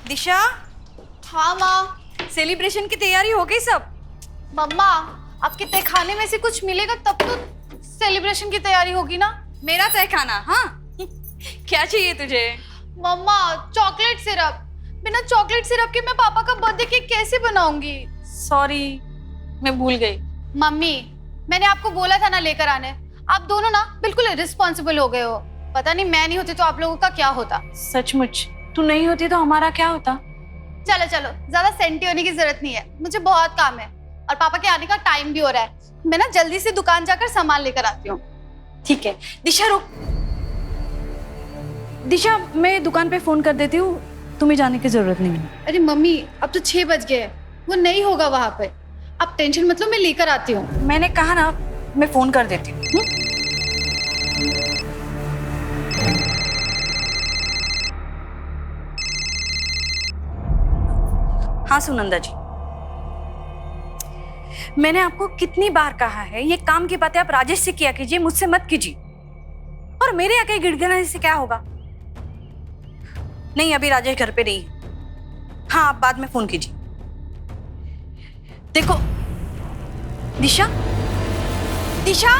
दिशा। हाँ माँ। सेलिब्रेशन की तैयारी हो गई सब? मम्मा, आपके तहखाने में से कुछ मिलेगा तब तो सेलिब्रेशन की तैयारी होगी ना। मेरा तय खाना? हाँ क्या चाहिए तुझे? मम्मा, चॉकलेट सिरप। बिना चॉकलेट सिरप के मैं पापा का बर्थडे केक कैसे बनाऊंगी? सॉरी, मैं भूल गई। मम्मी, मैंने आपको बोला था ना लेकर आने। आप दोनों ना बिल्कुल रिस्पॉन्सिबल हो गए हो। पता नहीं मैं नहीं होती तो आप लोगों का क्या होता। सचमुच तू नहीं होती तो हमारा क्या होता? चलो चलो, ज्यादा सेंटी होने की जरूरत नहीं है, मुझे बहुत काम है और पापा के आने का टाइम भी हो रहा है। मैं ना जल्दी से दुकान जाकर सामान लेकर आती हूँ। ठीक है दिशा, रुक। दिशा, मैं दुकान पे फोन कर देती हूँ, तुम्हें जाने की जरूरत नहीं है। अरे मम्मी, अब तो 6 बज गए, वो नहीं होगा वहां पे। आप टेंशन मत लो, मैं लेकर आती हूँ। मैंने कहा ना, मैं फोन कर देती हूँ। हाँ सुनंदा जी, मैंने आपको कितनी बार कहा है ये काम की बातें आप राजेश से किया कीजिए, मुझसे मत कीजिए। और मेरे आके गिड़गिड़ाने से क्या होगा? नहीं, अभी राजेश घर पे नहीं है। हाँ, आप बाद में फोन कीजिए। देखो दिशा, दिशा,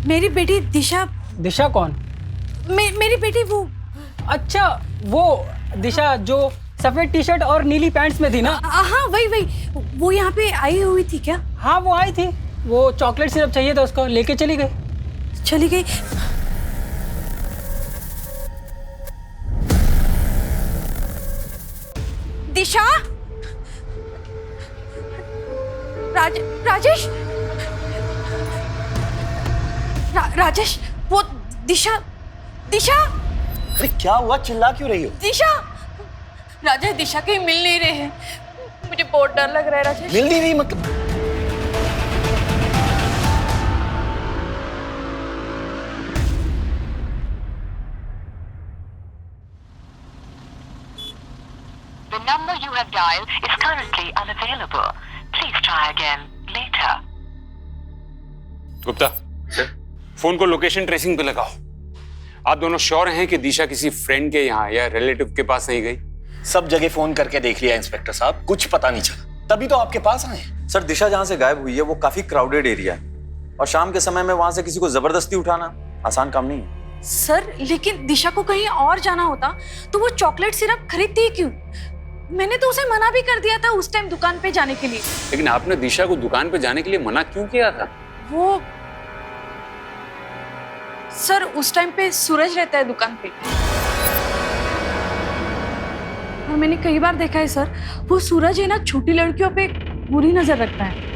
मेरी बेटी दिशा। दिशा कौन? मेरी बेटी वो। अच्छा, वो दिशा जो सफेद टी शर्ट और नीली पैंट्स में थी ना? हाँ वही। वो यहाँ पे आई हुई थी क्या? हाँ वो आई थी, वो चॉकलेट सिरप चाहिए था उसको, लेके चली गई। चली गई? दिशा, राजेश, राजेश, वो दिशा। दिशा, अरे क्या हुआ, चिल्ला क्यों रही हो? दिशा, राजेश दिशा कहीं मिल नहीं रहे हैं, मुझे बहुत डर लग रहा है राजेश। मिल नहीं रही मतलब? The number you have dialed is currently unavailable. Please try again later. Gupta, phone को लोकेशन ट्रेसिंग पे लगाओ। आप दोनों श्योर हैं कि दिशा किसी फ्रेंड के यहाँ या रिलेटिव के पास नहीं गई? सब जगह फोन करके देख लिया इंस्पेक्टर साहब, कुछ पता नहीं चला, तभी तो आपके पास आए। सर, दिशा जहाँ से गायब हुई है वो काफी क्राउडेड एरिया है और शाम के समय में वहां से किसी को जबरदस्ती उठाना आसान काम नहीं है। सर, लेकिन दिशा को कहीं और जाना होता तो वो चॉकलेट सिरप खरीदती क्यों? मैंने तो उसे मना भी कर दिया था उस टाइम दुकान पे जाने के लिए। लेकिन आपने दिशा को दुकान पे जाने के लिए मना क्यों किया था? वो सर, उस टाइम पे सूरज रहता है दुकान पे और मैंने कई बार देखा है सर, वो सूरज है ना छोटी लड़कियों पे बुरी नजर रखता है।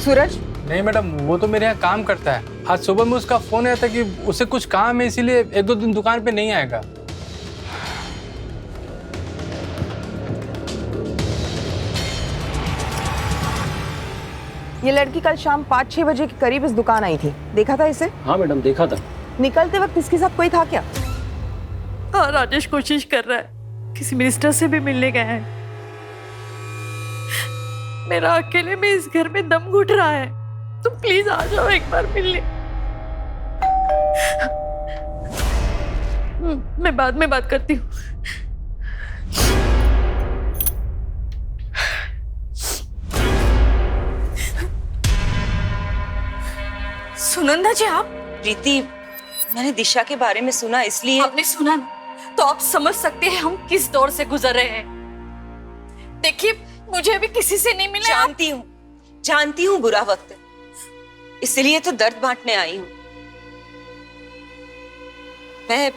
सूरज? नहीं मैडम, वो तो मेरे यहाँ काम करता है। आज सुबह में उसका फोन आया था कि उसे कुछ काम है, इसीलिए 1-2 दिन दुकान पे नहीं आएगा। ये लड़की कल शाम 5-6 बजे के करीब इस दुकान आई थी, देखा था इसे? हाँ मैडम, देखा था। निकलते वक्त इसके साथ कोई था क्या? हाँ, राजेश कोशिश कर रहा है, किसी मिनिस्टर से भी मिलने गया है। मेरा अकेले में इस घर में दम घुट रहा है, तुम प्लीज आ जाओ एक बार मिलने। मैं बाद में बात करती हूँ। सुनंदा जी, आप? प्रीति, मैंने दिशा के बारे में सुना, इसलिए। आपने सुना ना, तो आप समझ सकते हैं हम किस दौर से गुजर रहे हैं। देखिए, मुझे अभी किसी से नहीं मिला। जानती हूँ बुरा वक्त है, इसलिए तो दर्द बांटने आई हूँ। मैं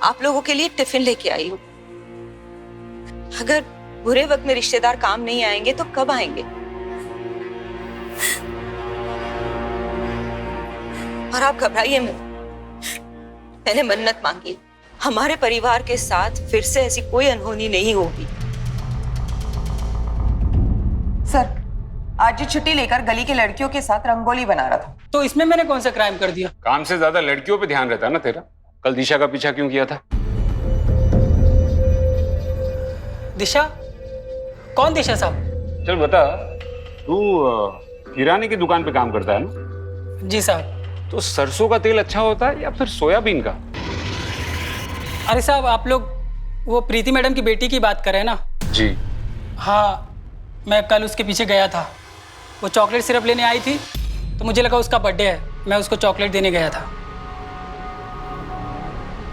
आप लोगों के लिए टिफिन लेके आई हूँ। अगर बुरे वक्त में रिश्तेदार काम नहीं आएंगे तो कब आएंगे? और आप घबराइए मत, मैंने मन्नत मांगी, हमारे परिवार के साथ फिर से ऐसी कोई अनहोनी नहीं होगी। सर, आज ये छुट्टी लेकर गली की लड़कियों के साथ रंगोली बना रहा था। तो इसमें मैंने कौन सा क्राइम कर दिया? काम से ज्यादा लड़कियों पे ध्यान रहता है ना तेरा। कल दिशा का पीछा क्यों किया था? दिशा? कौन दिशा साहब? चल बता, तू किराने की दुकान पे काम करता है ना? जी साहब। तो सरसों का तेल अच्छा होता है या फिर सोयाबीन का? अरे साहब, आप लोग वो प्रीति मैडम की बेटी की बात कर रहे हैं ना? जी हाँ, मैं कल उसके पीछे गया था। वो चॉकलेट सिरप लेने आई थी तो मुझे लगा उसका बर्थडे है, मैं उसको चॉकलेट देने गया था।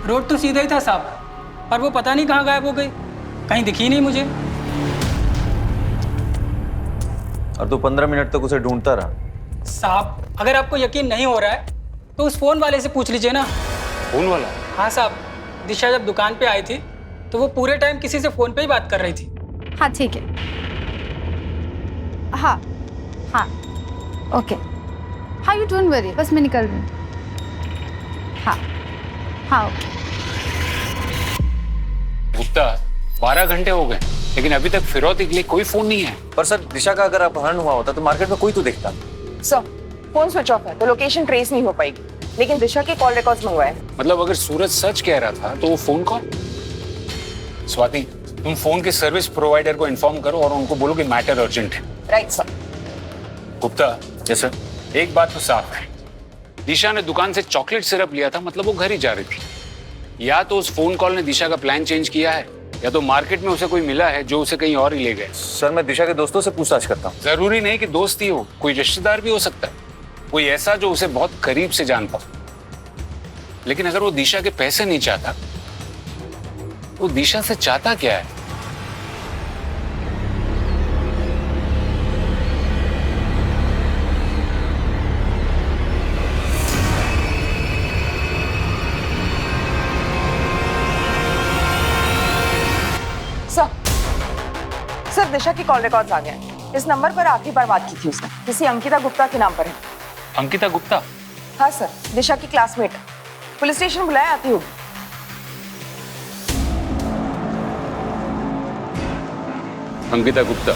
रोड तो सीधा ही था साहब, पर वो पता नहीं कहाँ गायब हो गई, कहीं दिखी नहीं मुझे। और तू 15 मिनट तक उसे ढूंढता रहा? साहब, अगर आपको यकीन नहीं हो रहा है तो उस फोन वाले से पूछ लीजिए ना। फोन वाला? हाँ साहब, दिशा जब दुकान पे आई थी तो वो पूरे टाइम किसी से फोन पे ही बात कर रही थी। हाँ ठीक है, हाँ हाँ ओके, हाँ यू डोंट वरी, बस मैं निकल रही हूँ। हाँ हाँ ओके। गुप्ता, 12 घंटे हो गए लेकिन अभी तक फिरौती के लिए कोई फोन नहीं है। पर सर, दिशा का अगर अपहरण हुआ होता तो मार्केट में कोई तो देखता। सर, फोन स्विच ऑफ है तो लोकेशन ट्रेस नहीं हो पाएगी, लेकिन दिशा के कॉल रिकॉर्ड्स मंगवाए। मतलब अगर सूरज सच कह रहा था तो वो फोन कॉल? स्वाति, तुम फोन के सर्विस प्रोवाइडर को इन्फॉर्म करो और उनको बोलो कि मैटर अर्जेंट है। Right sir. Gupta, yes sir. एक बात तो साफ है, दिशा ने दुकान से चॉकलेट सिरप लिया था, मतलब वो घर ही जा रही थी। या तो उस फोन कॉल ने दिशा का प्लान चेंज किया है, या तो मार्केट में उसे कोई मिला है जो उसे कहीं और ही ले गए। सर, मैं दिशा के दोस्तों से पूछताछ करता हूँ। जरूरी नहीं कि दोस्त ही हो, कोई रिश्तेदार भी हो सकता है, कोई ऐसा जो उसे बहुत करीब से जानता हो। लेकिन अगर वो दिशा के पैसे नहीं चाहता, वो दिशा से चाहता क्या है? सर, दिशा की कॉल रिकॉर्ड्स आ गए। इस नंबर पर आखिरी बार बात की थी उसने, किसी अंकिता गुप्ता के नाम पर है। अंकिता गुप्ता? हाँ सर, दिशा की क्लासमेट है। पुलिस स्टेशन बुलाया, आती होगी। अंकिता गुप्ता,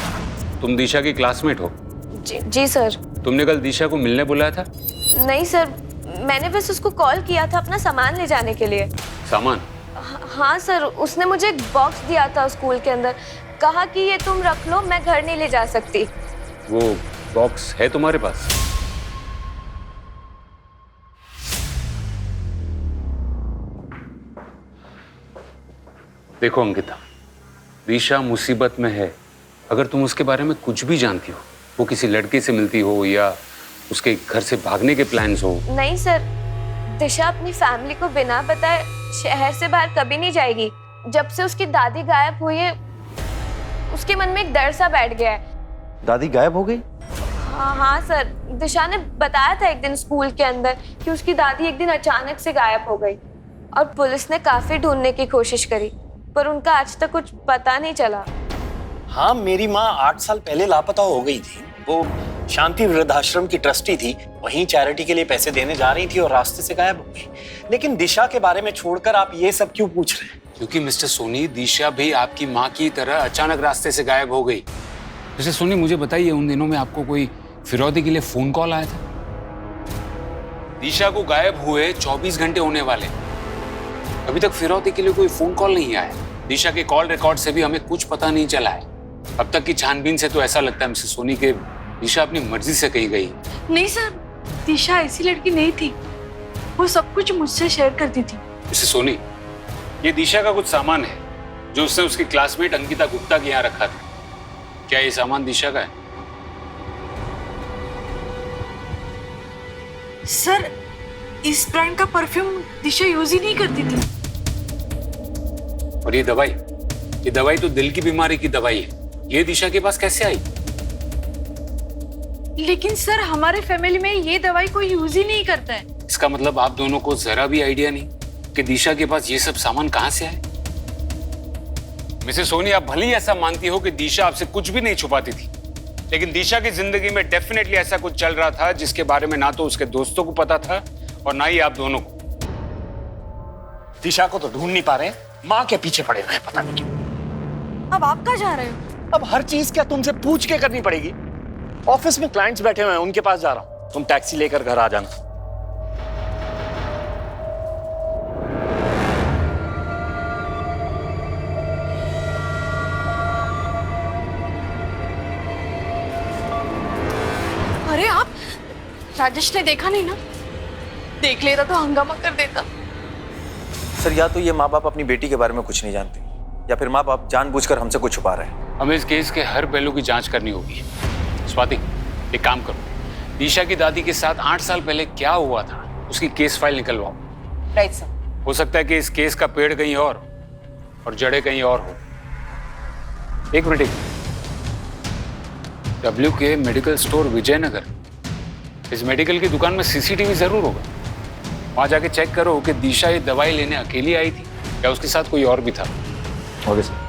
तुम दिशा की क्लासमेट हो? जी सर। तुमने कल दिशा को मिलने बुलाया था? नहीं सर, मैंने बस उसको कॉल किया था अपना सामान ले जाने के लिए। सामान? हाँ सर, उसने मुझे एक बॉक्स दिया था स्कूल के अंदर, कहा कि ये तुम रख लो, मैं घर नहीं ले जा सकती। वो बॉक्स है तुम्हारे पास? देखो अंकिता, दिशा मुसीबत में है। अगर तुम उसके बारे में कुछ भी जानती हो, वो किसी लड़के से मिलती हो या उसके घर से भागने के प्लान्स हो। नहीं सर, दिशा अपनी फैमिली को बिना बताए शहर से बाहर कभी नहीं जाएगी। जब से उसकी दादी गायब हुई है, उसके मन में एक डर सा बैठ गया है। दादी गायब हो गई? हाँ सर, दिशा ने बताया था एक दिन स्कूल के अंदर कि उसकी दादी एक दिन अचानक से गायब हो गई, और पुलिस ने काफी ढूंढने की कोशिश करी, पर उनका आज तक कुछ पता नहीं चला। हाँ, मेरी माँ 8 साल पहले लापता हो गई थी। वो शांति वृद्धाश्रम की ट्रस्टी थी, वहीं चैरिटी के लिए पैसे देने जा रही थी और रास्ते से गायब हो गई। लेकिन दिशा के बारे में छोड़कर आप ये सब क्यों पूछ रहे हैं? क्योंकि मिस्टर सोनी, दिशा भी आपकी माँ की तरह अचानक रास्ते से गायब हो गई। मिस्टर सोनी, मुझे बताइए, उन दिनों में आपको कोई फिरौती के लिए फोन कॉल आया था? दिशा को गायब हुए 24 घंटे होने वाले, अभी तक फिरौती के लिए कोई फोन कॉल नहीं आया। दिशा के कॉल रिकॉर्ड से भी हमें कुछ पता नहीं चला है। अब तक की छानबीन से तो ऐसा लगता है मिस्टर सोनी के दिशा अपनी मर्जी से कहीं गई। नहीं सर, दिशा ऐसी लड़की नहीं थी, वो सब कुछ मुझसे शेयर करती थी। मिस्टर सोनी, ये दिशा का कुछ सामान है जो उसने उसकी क्लासमेट अंकिता गुप्ता के यहाँ रखा था। क्या ये सामान दिशा का है? सर, इस ब्रांड का परफ्यूम दिशा यूज ही नहीं करती थी। और ये दवाई तो दिल की बीमारी की दवाई है, ये दिशा के पास कैसे आई? लेकिन सर, हमारे फैमिली में ये दवाई कोई यूज ही नहीं करता है। इसका मतलब आप दोनों को जरा भी आइडिया नहीं कि दिशा के पास ये सब सामान कहां से आए? मिसेस सोनी, आप भले ही ऐसा मानती हो कि दिशा आपसे कुछ भी नहीं छुपाती थी, लेकिन दिशा की जिंदगी में डेफिनेटली ऐसा कुछ चल रहा था जिसके बारे में ना तो उसके दोस्तों को पता था और ना ही आप दोनों को। दिशा को तो ढूंढ नहीं पा रहे, माँ के पीछे पड़े हुए हैं, पता नहीं क्यों। अब आप कहाँ जा रहे हो? अब हर चीज क्या तुमसे पूछ के करनी पड़ेगी? ऑफिस में क्लाइंट्स बैठे हुए हैं, उनके पास जा रहा हूँ। तुम टैक्सी लेकर घर आ जाना। अरे आप, राजेश ने देखा नहीं ना? देख लेता तो हंगामा कर देता। सर या तो ये माँ बाप अपनी बेटी के बारे में कुछ नहीं जानते, या फिर माँ बाप जानबूझकर हमसे कुछ छुपा रहे हैं। हमें इस केस के हर पहलू की जांच करनी होगी। स्वाति, एक काम करो, दिशा की दादी के साथ 8 साल पहले क्या हुआ था उसकी केस फाइल निकलवाओ। Right sir. हो सकता है कि इस केस का पेड़ कहीं और जड़ें कहीं और हो। एक minute, WK medical store Vijayanagar, इस मेडिकल की दुकान में CCTV जरूर होगा। वहां जाके चेक करो कि दिशा ये दवाई लेने अकेली आई थी या उसके साथ कोई और भी था। Okay sir.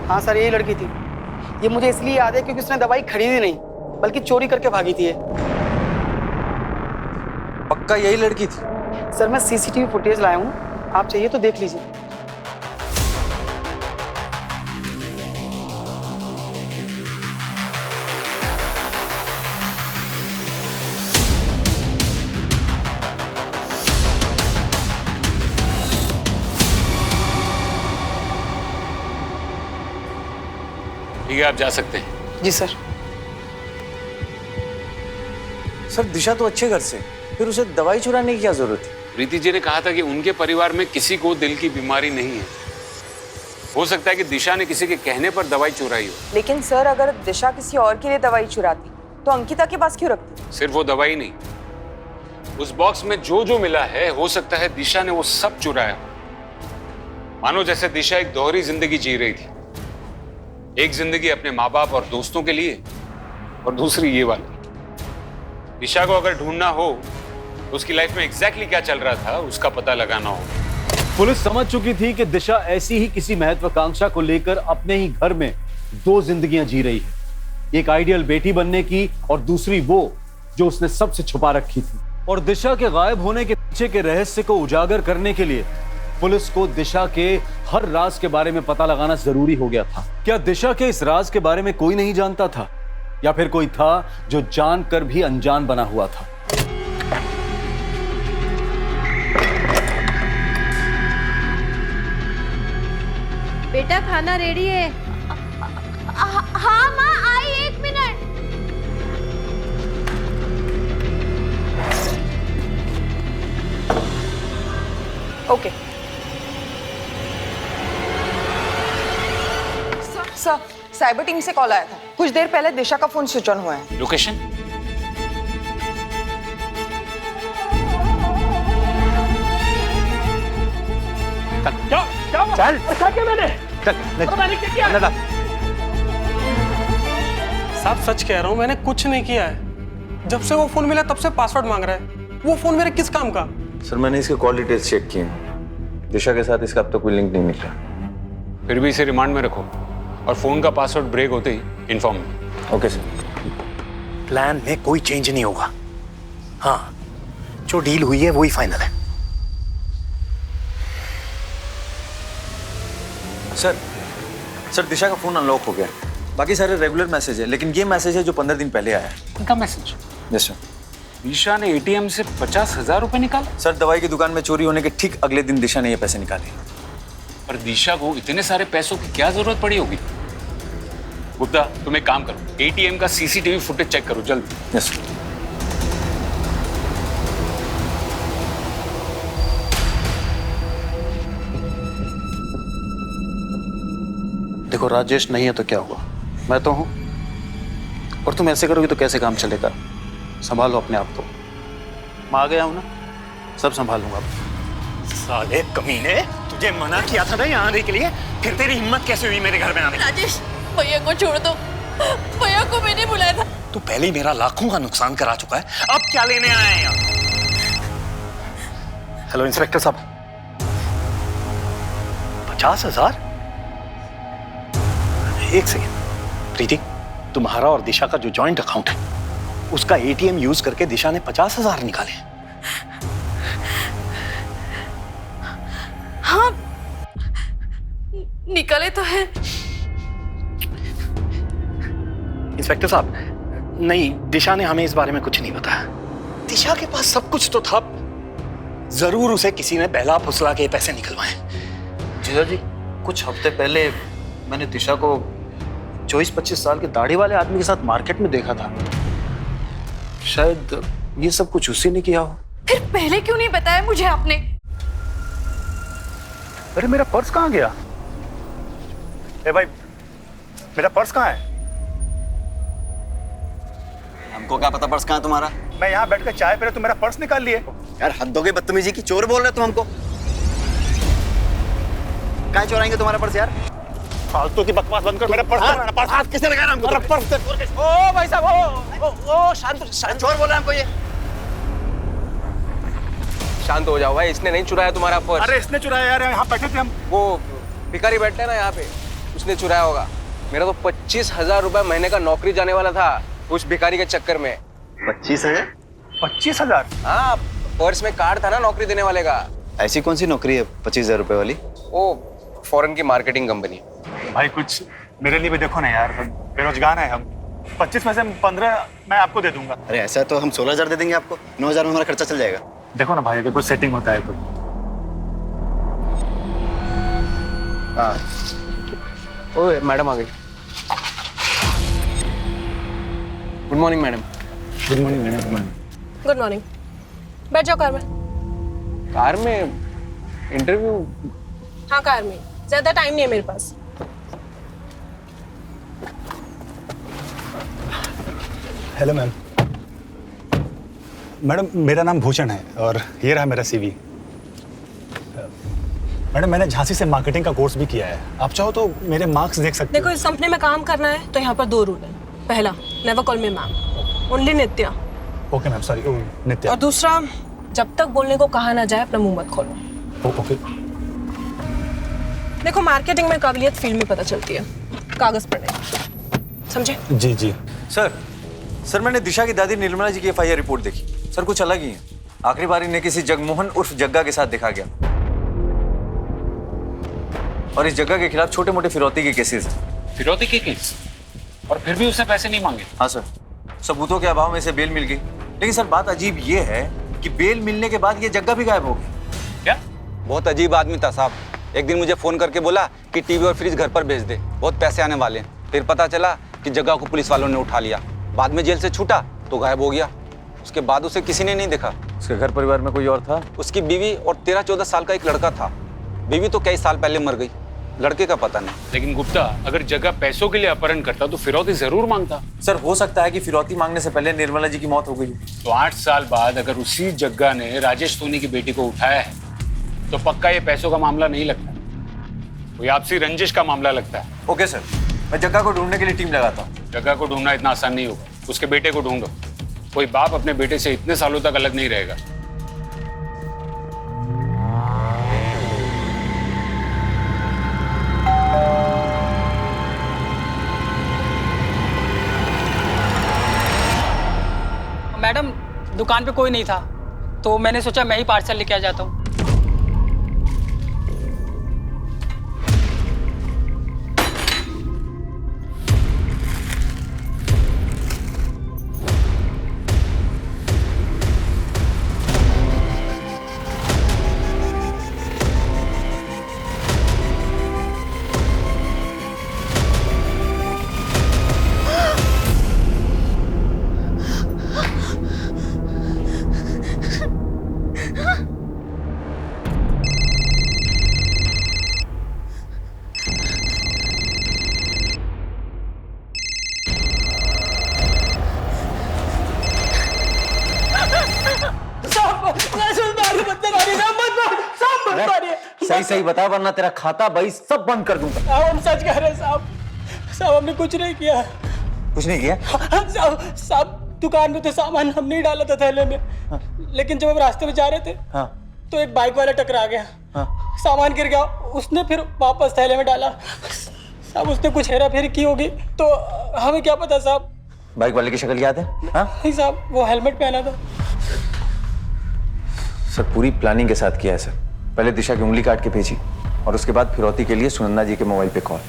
हाँ सर, यही लड़की थी। ये मुझे इसलिए याद है क्योंकि उसने दवाई खरीदी नहीं बल्कि चोरी करके भागी थी ये। पक्का यही लड़की थी? सर मैं CCTV फुटेज लाया हूँ, आप चाहिए तो देख लीजिए। ठीक है, आप जा सकते हैं। जी सर। सर दिशा तो अच्छे घर से, फिर उसे दवाई चुराने की क्या जरूरत थी? प्रीति जी ने कहा था कि उनके परिवार में किसी को दिल की बीमारी नहीं है। हो सकता है कि दिशा ने किसी के कहने पर दवाई चुराई हो। लेकिन सर अगर दिशा किसी और के लिए दवाई चुराती तो अंकिता के पास क्यों रखती? सिर्फ वो दवाई नहीं, उस बॉक्स में जो जो मिला है हो सकता है दिशा ने वो सब चुराया। मानो जैसे दिशा एक दोहरी जिंदगी जी रही थी, एक जिंदगी अपने माँ बाप और दोस्तों के लिए और दूसरी ये वाली। दिशा को अगर ढूंढना हो तो उसकी लाइफ में एग्जैक्टली क्या चल रहा था उसका पता लगाना होगा। पुलिस समझ चुकी थी कि दिशा ऐसी ही किसी महत्वाकांक्षा को लेकर अपने ही घर में 2 जिंदगियां जी रही है, एक आइडियल बेटी बनने की और दूसरी वो जो उसने सबसे छुपा रखी थी। और दिशा के गायब होने के पीछे के रहस्य को उजागर करने के लिए पुलिस को दिशा के हर राज के बारे में पता लगाना जरूरी हो गया था। क्या दिशा के इस राज के बारे में कोई नहीं जानता था, या फिर कोई था जो जानकर भी अनजान बना हुआ था? बेटा खाना रेडी है। हाँ माँ, आई 1 minute. Okay sir, cyber team से कॉल आया था। कुछ देर पहले दिशा का फोन स्विच ऑन हुआ है। लोकेशन? चल क्या मैंने क्या? साहब सच कह रहा हूँ, मैंने कुछ नहीं किया है। जब से वो फोन मिला तब से पासवर्ड मांग रहा है। वो फोन मेरे किस काम का? सर मैंने इसके कॉल डिटेल्स चेक किए हैं, दिशा के साथ इसका अब तक कोई लिंक नहीं निकला। फिर भी इसे रिमांड में रखो और फोन का पासवर्ड ब्रेक होते ही इन्फॉर्म। Okay sir. प्लान में कोई चेंज नहीं होगा। हाँ, जो डील हुई है वही फाइनल है। सर दिशा का फोन अनलॉक हो गया, बाकी सारे रेगुलर मैसेज है, लेकिन ये मैसेज है जो 15 दिन पहले आया है। उनका मैसेज? Yes sir. दिशा ने ATM से 50,000 रुपए निकाले? सर दवाई की दुकान में चोरी होने के ठीक अगले दिन दिशा ने ये पैसे निकाले। पर दिशा को इतने सारे पैसों की क्या जरूरत पड़ी होगी? गुप्ता, तुम एक काम करो, ATM का CCTV फुटेज चेक करो जल्दी। Yes sir. देखो राजेश नहीं है तो क्या हुआ, मैं तो हूं। और तुम ऐसे करोगे तो कैसे काम चलेगा? संभालो अपने आप को। मैं आ गया हूं ना, सब संभाल लूंगा। साले कमीने, तुझे मना किया था ना यहाँ आने के लिए, फिर तेरी हिम्मत कैसे हुई मेरे घर में आने की? राजेश, भैया को छोड़ दो। भैया को मैंने बुलाया था। तू पहले ही मेरा लाखों का नुकसान करा चुका है, अब क्या लेने आए हैं यहाँ? हेलो इंस्पेक्टर साहब, 50,000? एक सेकेंड प्रीति, तुम्हारा और दिशा का जो जॉइंट अकाउंट है उसका ATM यूज करके दिशा ने 50,000 निकाले। निकले तो है। इंस्पेक्टर साहब, नहीं, दिशा ने हमें इस बारे में कुछ नहीं बताया। दिशा के पास सब कुछ तो था, जरूर उसे किसी ने बहला फुसला के पैसे निकलवाए। जीजा जी, कुछ हफ्ते पहले मैंने दिशा को 24-25 साल के दाढ़ी वाले आदमी के साथ मार्केट में देखा था। शायद ये सब कुछ उसी ने किया हो। फिर पहले क्यों नहीं बताया मुझे आपने? अरे मेरा पर्स कहाँ गया? ए भाई, मेरा पर्स कहाँ है? हमको क्या पता पर्स कहाँ है तुम्हारा? मैं यहाँ बैठकर चाय पी रहा, तुम मेरा पर्स निकाल लिए। यार हद हो गई बदतमीजी की, चोर बोल रहे तुम हमको। कहाँ चोराएंगे तुम्हारा पर्स यार? फालतू की बकवास बंद कर, मेरा पर्स। पर्स हाथ किसने लगाया हमको? पर्स। ओ भाई साहब, ओ शांत, चोर बोल रहा है हमको ये। शांत हो जाओ भाई, इसने नहीं चुराया तुम्हारा पर्स। अरे इसने चुराया यार, यहाँ बैठे थे हम। वो भिखारी बैठते हैं ना यहाँ पे, उसने चुराया होगा। मेरा तो 25,000 रुपए महीने का नौकरी जाने वाला था उस भिखारी के चक्कर में। 25,000? 25,000? हाँ, पर्स में कार्ड था ना नौकरी देने वाले का। ऐसी कौन सी नौकरी है 25,000 रुपए वाली? वो फॉरेन की मार्केटिंग कंपनी। भाई कुछ मेरे लिए भी देखो ना यार, बेरोजगार है हम। 25 में से 15 मैं आपको दे दूंगा। अरे ऐसा तो हम 16,000 दे देंगे आपको, 9,000 में हमारा खर्चा चल जाएगा। देखो ना भाई, अगर कुछ सेटिंग होता है तो। हाँ, ओए मैडम आ गई। Good morning madam. Good morning madam. Good morning. बैठ जाओ कार में। कार में इंटरव्यू? हाँ कार में, ज्यादा टाइम नहीं है मेरे पास। Hello ma'am. मैडम मेरा नाम भूषण है और ये रहा मेरा सीवी। मैडम मैंने झांसी से मार्केटिंग का कोर्स भी किया है, आप चाहो तो मेरे मार्क्स देख सकते हो। देखो, इस कंपनी में काम करना है तो यहाँ पर 2 रूल है। पहला, never call me ma'am, only Nitya. Okay ma'am, sorry Nitya. और दूसरा, जब तक बोलने को कहा ना जाए अपना मुंह मत खोलो। ओके। देखो, मार्केटिंग में काबिलियत फील्ड में पता चलती है, कागज पर नहीं, समझे? जी जी। सर मैंने दिशा की दादी निर्मला जी की FIR रिपोर्ट देखी। सर कुछ अलग ही है। आखिरी बार इन्हें किसी जगमोहन उर्फ जग्गा के साथ देखा गया और इस जग्गा के खिलाफ छोटे मोटे फिरौती के केसेस हैं। फिरौती के केस? और फिर भी उसने पैसे नहीं मांगे? हाँ सर, सबूतों के अभाव में इसे बेल मिल गई। लेकिन सर बात अजीब ये है कि बेल मिलने के बाद ये जग्गा भी गायब हो गई। क्या? बहुत अजीब आदमी था साहब। एक दिन मुझे फोन करके बोला कि टीवी और फ्रिज घर पर भेज दे, बहुत पैसे आने वाले हैं। फिर पता चला कि जग्गा को पुलिस वालों ने उठा लिया। बाद में जेल से छूटा तो गायब हो गया। उसके बाद उसे किसी ने नहीं देखा। उसके घर परिवार में कोई और था? उसकी बीवी और 13-14 साल का एक लड़का था। बीवी तो कई साल पहले मर गई, लड़के का पता नहीं। लेकिन गुप्ता, अगर जग्गा पैसों के लिए अपहरण करता तो फिरौती जरूर मांगता। सर हो सकता है कि फिरौती मांगने से पहले निर्मला जी की मौत हो गई। तो 8 साल बाद अगर उसी जग्गा ने राजेश सोनी की बेटी को उठाया है तो पक्का ये पैसों का मामला नहीं लगता, कोई आपसी रंजिश का मामला लगता है। ओके सर, मैं जग्गा को ढूंढने के लिए टीम लगाता हूँ। जग्गा को ढूंढना इतना आसान नहीं होगा, उसके बेटे को ढूंढो। कोई बाप अपने बेटे से इतने सालों तक अलग नहीं रहेगा। मैडम, दुकान पे कोई नहीं था तो मैंने सोचा मैं ही पार्सल लेके आ जाता हूँ। सही सही बता वरना तेरा खाता बही सब बंद कर दूंगा। साहब हम सच कह रहे हैं साहब। साहब हमने कुछ नहीं किया। कुछ नहीं किया? साहब दुकान में तो सामान हमने ही डाला था थैले में। लेकिन जब हम रास्ते में जा रहे थे तो एक बाइक वाला टकरा गया। सामान गिर गया, उसने फिर वापस थैले में डाला। साहब उसने कुछ हेरा फेरी की होगी तो हमें क्या पता साहब। बाइक वाले की शक्ल याद है? नहीं साहब, वो हेलमेट पहना था। सर पूरी प्लानिंग के साथ किया है सर। पहले दिशा की उंगली काट के भेजी, और उसके बाद फिरौती के लिए सुनंदा जी के मोबाइल पे कॉल।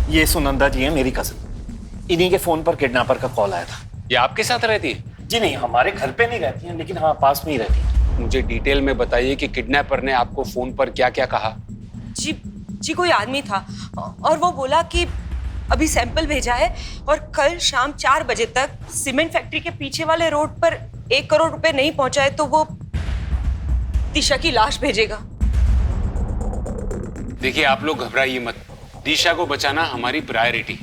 ये सुनंदा जी है, मेरी कजन। इन्हीं के फोन पर किडनैपर का कॉल आया था। ये आपके साथ रहती है? जी नहीं, हमारे घर पे नहीं रहती हैं, लेकिन हाँ पास में ही रहती हैं। मुझे डिटेल में बताइए कि किडनैपर ने आपको फोन पर क्या क्या कहा। जी कोई आदमी था और वो बोला कि अभी सैंपल भेजा है और कल शाम 4 बजे तक सीमेंट फैक्ट्री के पीछे वाले रोड पर 1 करोड़ रुपए नहीं पहुंचाए तो वो दिशा की लाश भेजेगा। देखिए आप लोग घबराइए मत, दिशा को बचाना हमारी प्रायोरिटी।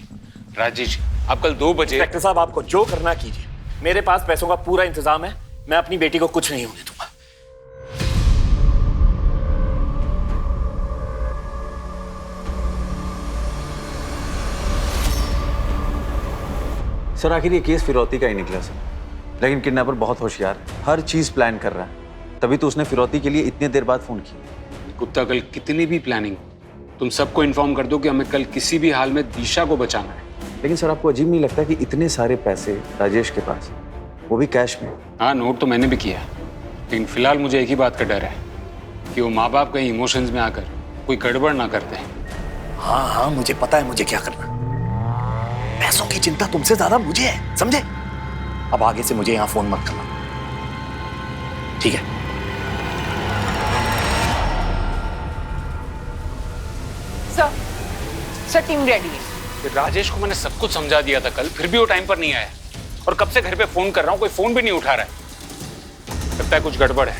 राजेश, आप कल 2 बजे। इंस्पेक्टर साहब, आपको जो करना कीजिए, मेरे पास पैसों का पूरा इंतजाम है। मैं अपनी बेटी को कुछ नहीं होने दूंगा। सर आखिर ये केस फिरौती का ही निकला सर, लेकिन किडनैपर बहुत होशियार है, हर चीज प्लान कर रहा है, तभी तो उसने फिरौती के लिए इतनी देर बाद फोन किया। कुत्ता, कल कितनी भी प्लानिंग तुम सबको इन्फॉर्म कर दो कि हमें कल किसी भी हाल में दिशा को बचाना है। लेकिन सर आपको अजीब नहीं लगता कि इतने सारे पैसे राजेश के पास, वो भी कैश में? हाँ, नोट तो मैंने भी किया, लेकिन फिलहाल मुझे एक ही बात का डर है कि वो माँ बाप कहीं इमोशंस में आकर कोई गड़बड़ ना करते हैं। हाँ, मुझे पता है मुझे क्या करना। पैसों की चिंता तुमसे ज्यादा मुझे है, समझे? अब आगे से मुझे यहाँ फोन मत करना, ठीक है? सर टीम रेडी है। राजेश को मैंने सब कुछ समझा दिया था कल, फिर भी वो टाइम पर नहीं आया और कब से घर पे फोन कर रहा हूँ, कोई फोन भी नहीं उठा रहा है। लगता है कुछ गड़बड़ है।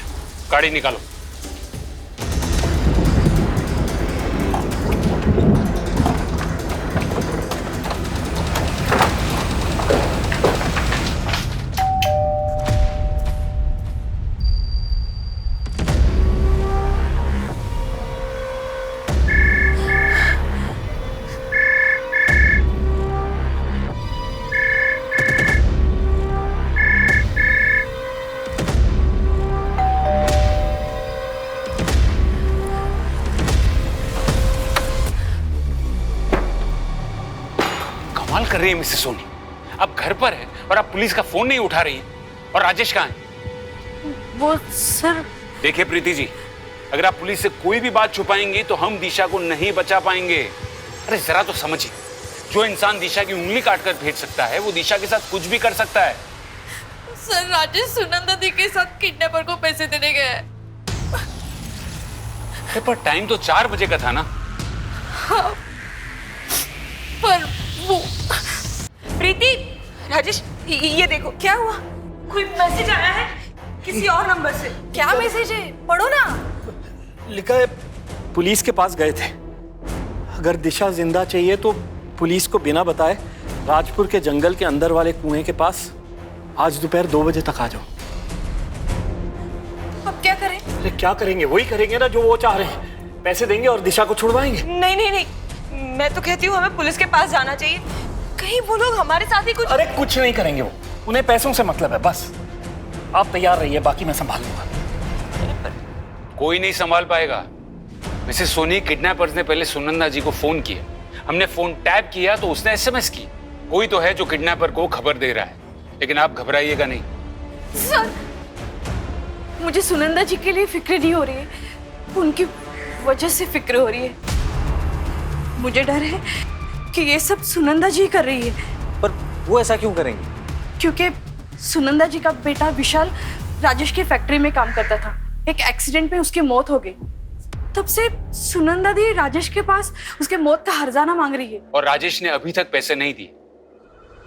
गाड़ी निकालो। कर रही है मिसेस सोनी, आप घर पर है और आप पुलिस का फोन नहीं उठा रही हैं। और राजेश कहाँ है? वो सर। देखिए प्रीति जी, अगर आप पुलिस से कोई भी बात छुपाएंगी तो हम दिशा को नहीं बचा पाएंगे। अरे जरा तो समझिए, जो इंसान दिशा की उंगली काट कर भेज सकता है वो दिशा के साथ कुछ भी कर सकता है। सर राजेश सुनंदा दी के साथ किडनैपर को पैसे देने गया है। पर टाइम तो 4 बजे का था ना। हाँ, पर वो प्रीति, राजेश ये देखो क्या हुआ, कोई मैसेज आया है किसी और नंबर से। क्या मैसेज है, पढ़ो ना। लिखा है पुलिस के पास गए थे, अगर दिशा जिंदा चाहिए तो पुलिस को बिना बताए राजपुर के जंगल के अंदर वाले कुएं के पास आज दोपहर 2 बजे तक आ जाओ। अब क्या करें? अरे क्या करेंगे, वही करेंगे ना जो वो चाह रहे हैं, पैसे देंगे और दिशा को छुड़वाएंगे। नहीं नहीं नहीं, मैं तो कहती हूँ हमें पुलिस के पास जाना चाहिए, कहीं वो लोग हमारे साथ ही कुछ। अरे कुछ नहीं करेंगे वो, उन्हें पैसों से मतलब है बस। आप तैयार रहिए, बाकी मैं संभाल लूंगा। कोई नहीं संभाल पाएगा। मिसेस सोनी, किडनैपर्स ने पहले सुनंदा जी को फोन किया, हमने फोन टैप किया तो उसने एसएमएस की। कोई तो है जो किडनैपर को खबर दे रहा है, लेकिन आप घबराइएगा नहीं। सर, मुझे सुनंदा जी के लिए फिक्र नहीं हो रही है, उनकी वजह से फिक्र हो रही है। मुझे डर है कि ये सब सुनंदा जी कर रही है। पर वो ऐसा क्यों करेंगी? क्योंकि सुनंदा जी का बेटा विशाल राजेश की फैक्ट्री में काम करता था, एक एक्सीडेंट में उसकी मौत हो गई। तब से सुनंदा दी राजेश के पास उसके मौत का हर्जाना मांग रही है। और राजेश ने अभी तक पैसे नहीं दिए।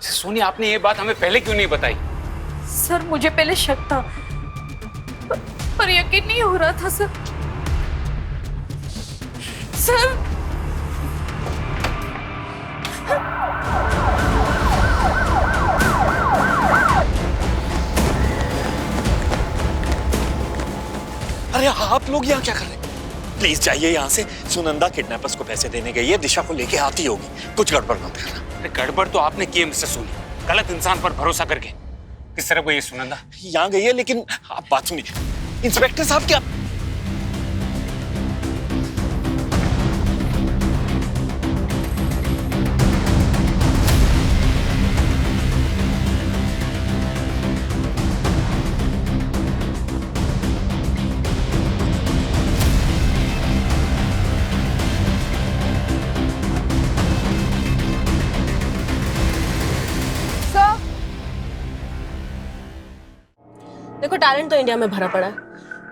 सोनी, आपने ये बात हमें पहले क्यों नहीं बताई? सर, मुझे पहले शक था पर यकीन नहीं हो रहा था सर। अरे आप लोग यहाँ क्या कर रहे हैं? प्लीज जाइए यहाँ से। सुनंदा किडनैपर्स को पैसे देने गई है, दिशा को लेके आती होगी, कुछ गड़बड़ मत करना। अरे गड़बड़ तो आपने की है मिस्टर सोनी, गलत इंसान पर भरोसा करके। किस तरह को ये सुनंदा यहाँ गई है, लेकिन आप बात सुनिए इंस्पेक्टर साहब। क्या टैलेंट तो इंडिया में भरा पड़ा है,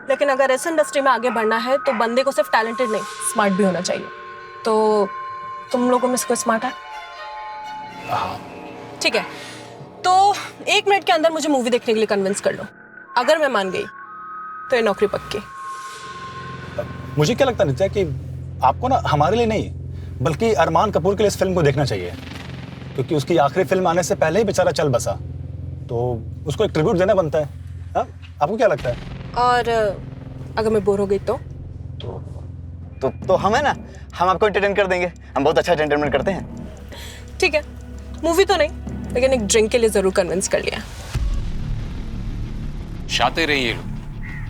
लेकिन अगर इस इंडस्ट्री में आगे बढ़ना है तो बंदे को सिर्फ टैलेंटेड नहीं, स्मार्ट भी होना चाहिए। तो तुम लोगों में से कोई स्मार्ट है? ठीक है, तो 1 मिनट के अंदर मुझे मूवी देखने के लिए कन्विंस कर लो। अगर मैं मान गई तो ये नौकरी पक्की। मुझे क्या लगता है नित्या कि आपको ना हमारे लिए नहीं बल्कि अरमान कपूर के लिए इस फिल्म को देखना चाहिए, क्योंकि उसकी आखिरी फिल्म आने से पहले ही बेचारा चल बसा, तो उसको एक ट्रिब्यूट देना बनता है। हा? आपको क्या लगता है? और अगर मैं बोर हो गई तो हम है ना, हम आपको एंटरटेन कर देंगे। हम बहुत अच्छा एंटरटेनमेंट करते हैं। ठीक है, मूवी तो नहीं, लेकिन एक ड्रिंक के लिए जरूर कन्विंस कर लिया। शातिर रहे ये लोग,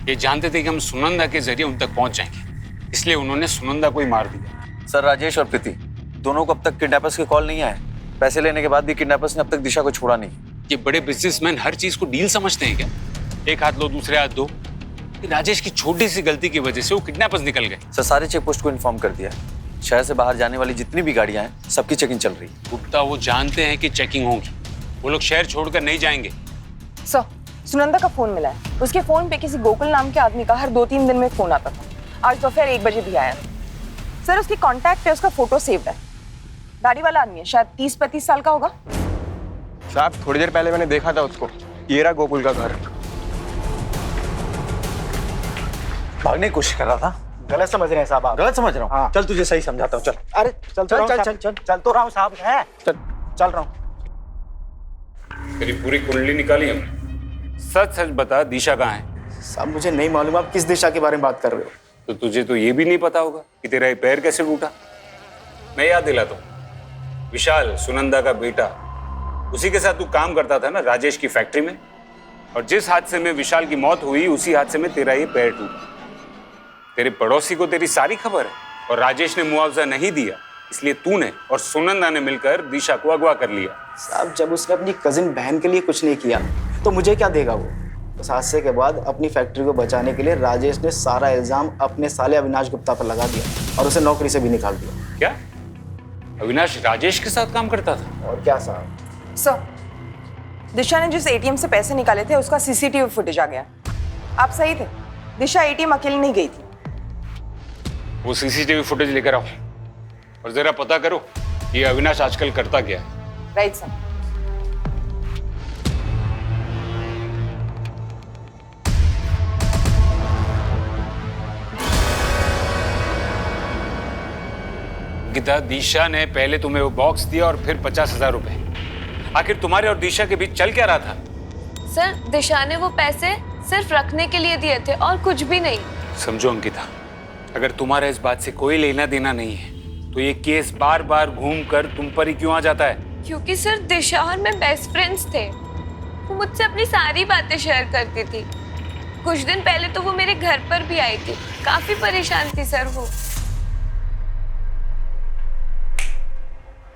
ये जानते थे कि हम सुनंदा के जरिए उन तक पहुंच जाएंगे, इसलिए उन्होंने सुनंदा को ही मार दिया। सर, राजेश और प्रीति दोनों को अब तक किडनैपर्स के कॉल नहीं आए। पैसे लेने के बाद भी किडनैपर्स ने अब तक दिशा को छोड़ा नहीं। ये बड़े बिजनेसमैन हर चीज को डील समझते हैं क्या? एक हाथ लो दूसरे हाथ दो। राजेश की छोटी सी गलती की वजह से वो किडनैपर्स निकल गए। सर, सारे चेक पोस्ट को इन्फॉर्म कर दिया। शहर से बाहर जाने वाली जितनी भी गाड़ियां हैं सबकी चेकिंग चल रही है। गुप्ता, वो जानते हैं कि चेकिंग होगी, वो लोग शहर छोड़कर नहीं जाएंगे। सर, सुनंदा का फोन मिला है। उसके फोन पे किसी गोकुल नाम के आदमी का हर 2-3 दिन में फोन आता था। आज दोपहर 1 बजे भी आया। सर, उसकी कॉन्टैक्ट पे उसका फोटो सेव्ड है। दाढ़ी वाला आदमी है, शायद 30-35 साल का होगा। साहब, थोड़ी देर पहले मैंने देखा था उसको। ये रहा गोकुल का घर। भागने की कोशिश कर रहा था। गलत समझ रहे हैं साहब आप। गलत समझ रहा हूँ? हाँ। चल तुझे सही समझाता हूँ, चल। अरे चल चल तो रहा हूँ साहब। है चल रहा हूँ। तेरी पूरी कुंडली निकाली हमने। सच सच बता, दिशा कहाँ है? साहब, मुझे नहीं मालूम आप किस दिशा के बारे में बात कर रहे हो। तो तुझे तो ये भी नहीं पता होगा कि तेरा ये पैर कैसे टूटा। मैं याद दिलाता हूँ, विशाल सुनंदा का बेटा, उसी के साथ तू काम करता था ना राजेश की फैक्ट्री में, और जिस हादसे में विशाल की मौत हुई उसी हादसे में तेरा ये पैर टूटा। तेरे पड़ोसी को तेरी सारी खबर है, और राजेश ने मुआवजा नहीं दिया, इसलिए तूने और सुनंदा ने मिलकर दिशा को अगवा कर लिया। साहब, जब उसने अपनी कजिन बहन के लिए कुछ नहीं किया तो मुझे क्या देगा वो? उस हादसे के बाद अपनी फैक्ट्री को बचाने के लिए राजेश ने सारा इल्जाम अपने साले अविनाश गुप्ता पर लगा दिया और उसे नौकरी से भी निकाल दिया। क्या अविनाश राजेश के साथ काम करता था? और क्या साहब। सर, दिशा ने जिस एटीएम से पैसे निकाले थे उसका सीसीटीवी फुटेज आ गया। आप सही थे, दिशा एटीएम अकेली नहीं गई थी। वो सीसीटीवी फुटेज लेकर आओ और जरा पता करो ये अविनाश आजकल करता क्या है। Right sir. गीता, दिशा ने पहले तुम्हें वो बॉक्स दिया और फिर 50,000 रुपए। आखिर तुम्हारे और दिशा के बीच चल क्या रहा था? सर, दिशा ने वो पैसे सिर्फ रखने के लिए दिए थे और कुछ भी नहीं। समझो अंकिता, अगर तुम्हारा इस बात से कोई लेना देना नहीं है तो ये केस बार बार घूम कर तुम पर ही क्यों आ जाता है? क्योंकि सर, दिशा और मैं बेस्ट फ्रेंड्स थे। वो मुझसे अपनी सारी बातें शेयर करती थी। कुछ दिन पहले तो वो मेरे घर पर भी आई थी। काफी परेशान थी सर वो।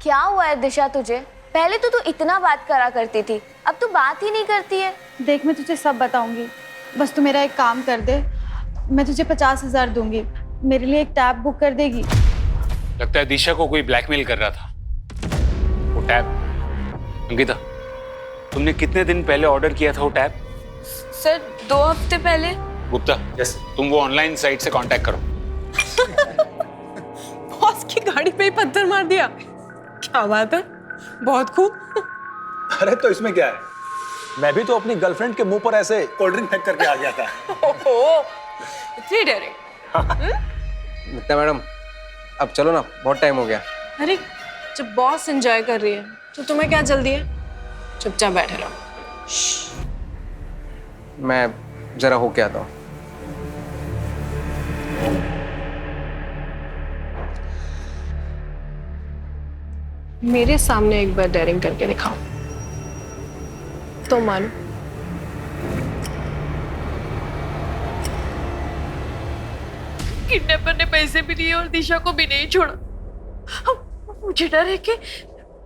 क्या हुआ है दिशा तुझे? पहले तो तू इतना बात करा करती थी, अब तू बात ही नहीं करती है। देख, मैं तुझे सब बताऊंगी, बस तू मेरा एक काम कर दे। मैं तुझे 50,000 दूंगी, मेरे लिए एक टैब बुक कर देगी? लगता है दिशा को कोई ब्लैकमेल कर रहा था। वो टैब, अंकिता, तुमने कितने दिन पहले ऑर्डर किया था वो टैब? सर, 2 हफ्ते पहले। गुप्ता, तुम वो ऑनलाइन साइट से कांटेक्ट करो। बॉस की गाड़ी पे ही पत्थर मार दिया। क्या बात है, बहुत खूब। अरे तो इसमें क्या है, मैं भी तो अपनी गर्लफ्रेंड के मुंह पर ऐसे कोल्ड ड्रिंक फेंक करके आ गया था। ओहो, इतनी डरे। मित्ता मैडम, अब चलो ना, बहुत टाइम हो गया। अरे, जब बॉस एंजॉय कर रही है तो तुम्हें क्या जल्दी है? चुपचाप बैठे रहो। मैं जरा होके आता हूँ। मेरे सामने एक बार डेयरिंग करके दिखाओ तो मानो। किडनैपर ने पैसे भी लिए और दिशा को भी नहीं छोड़ा। मुझे डर है कि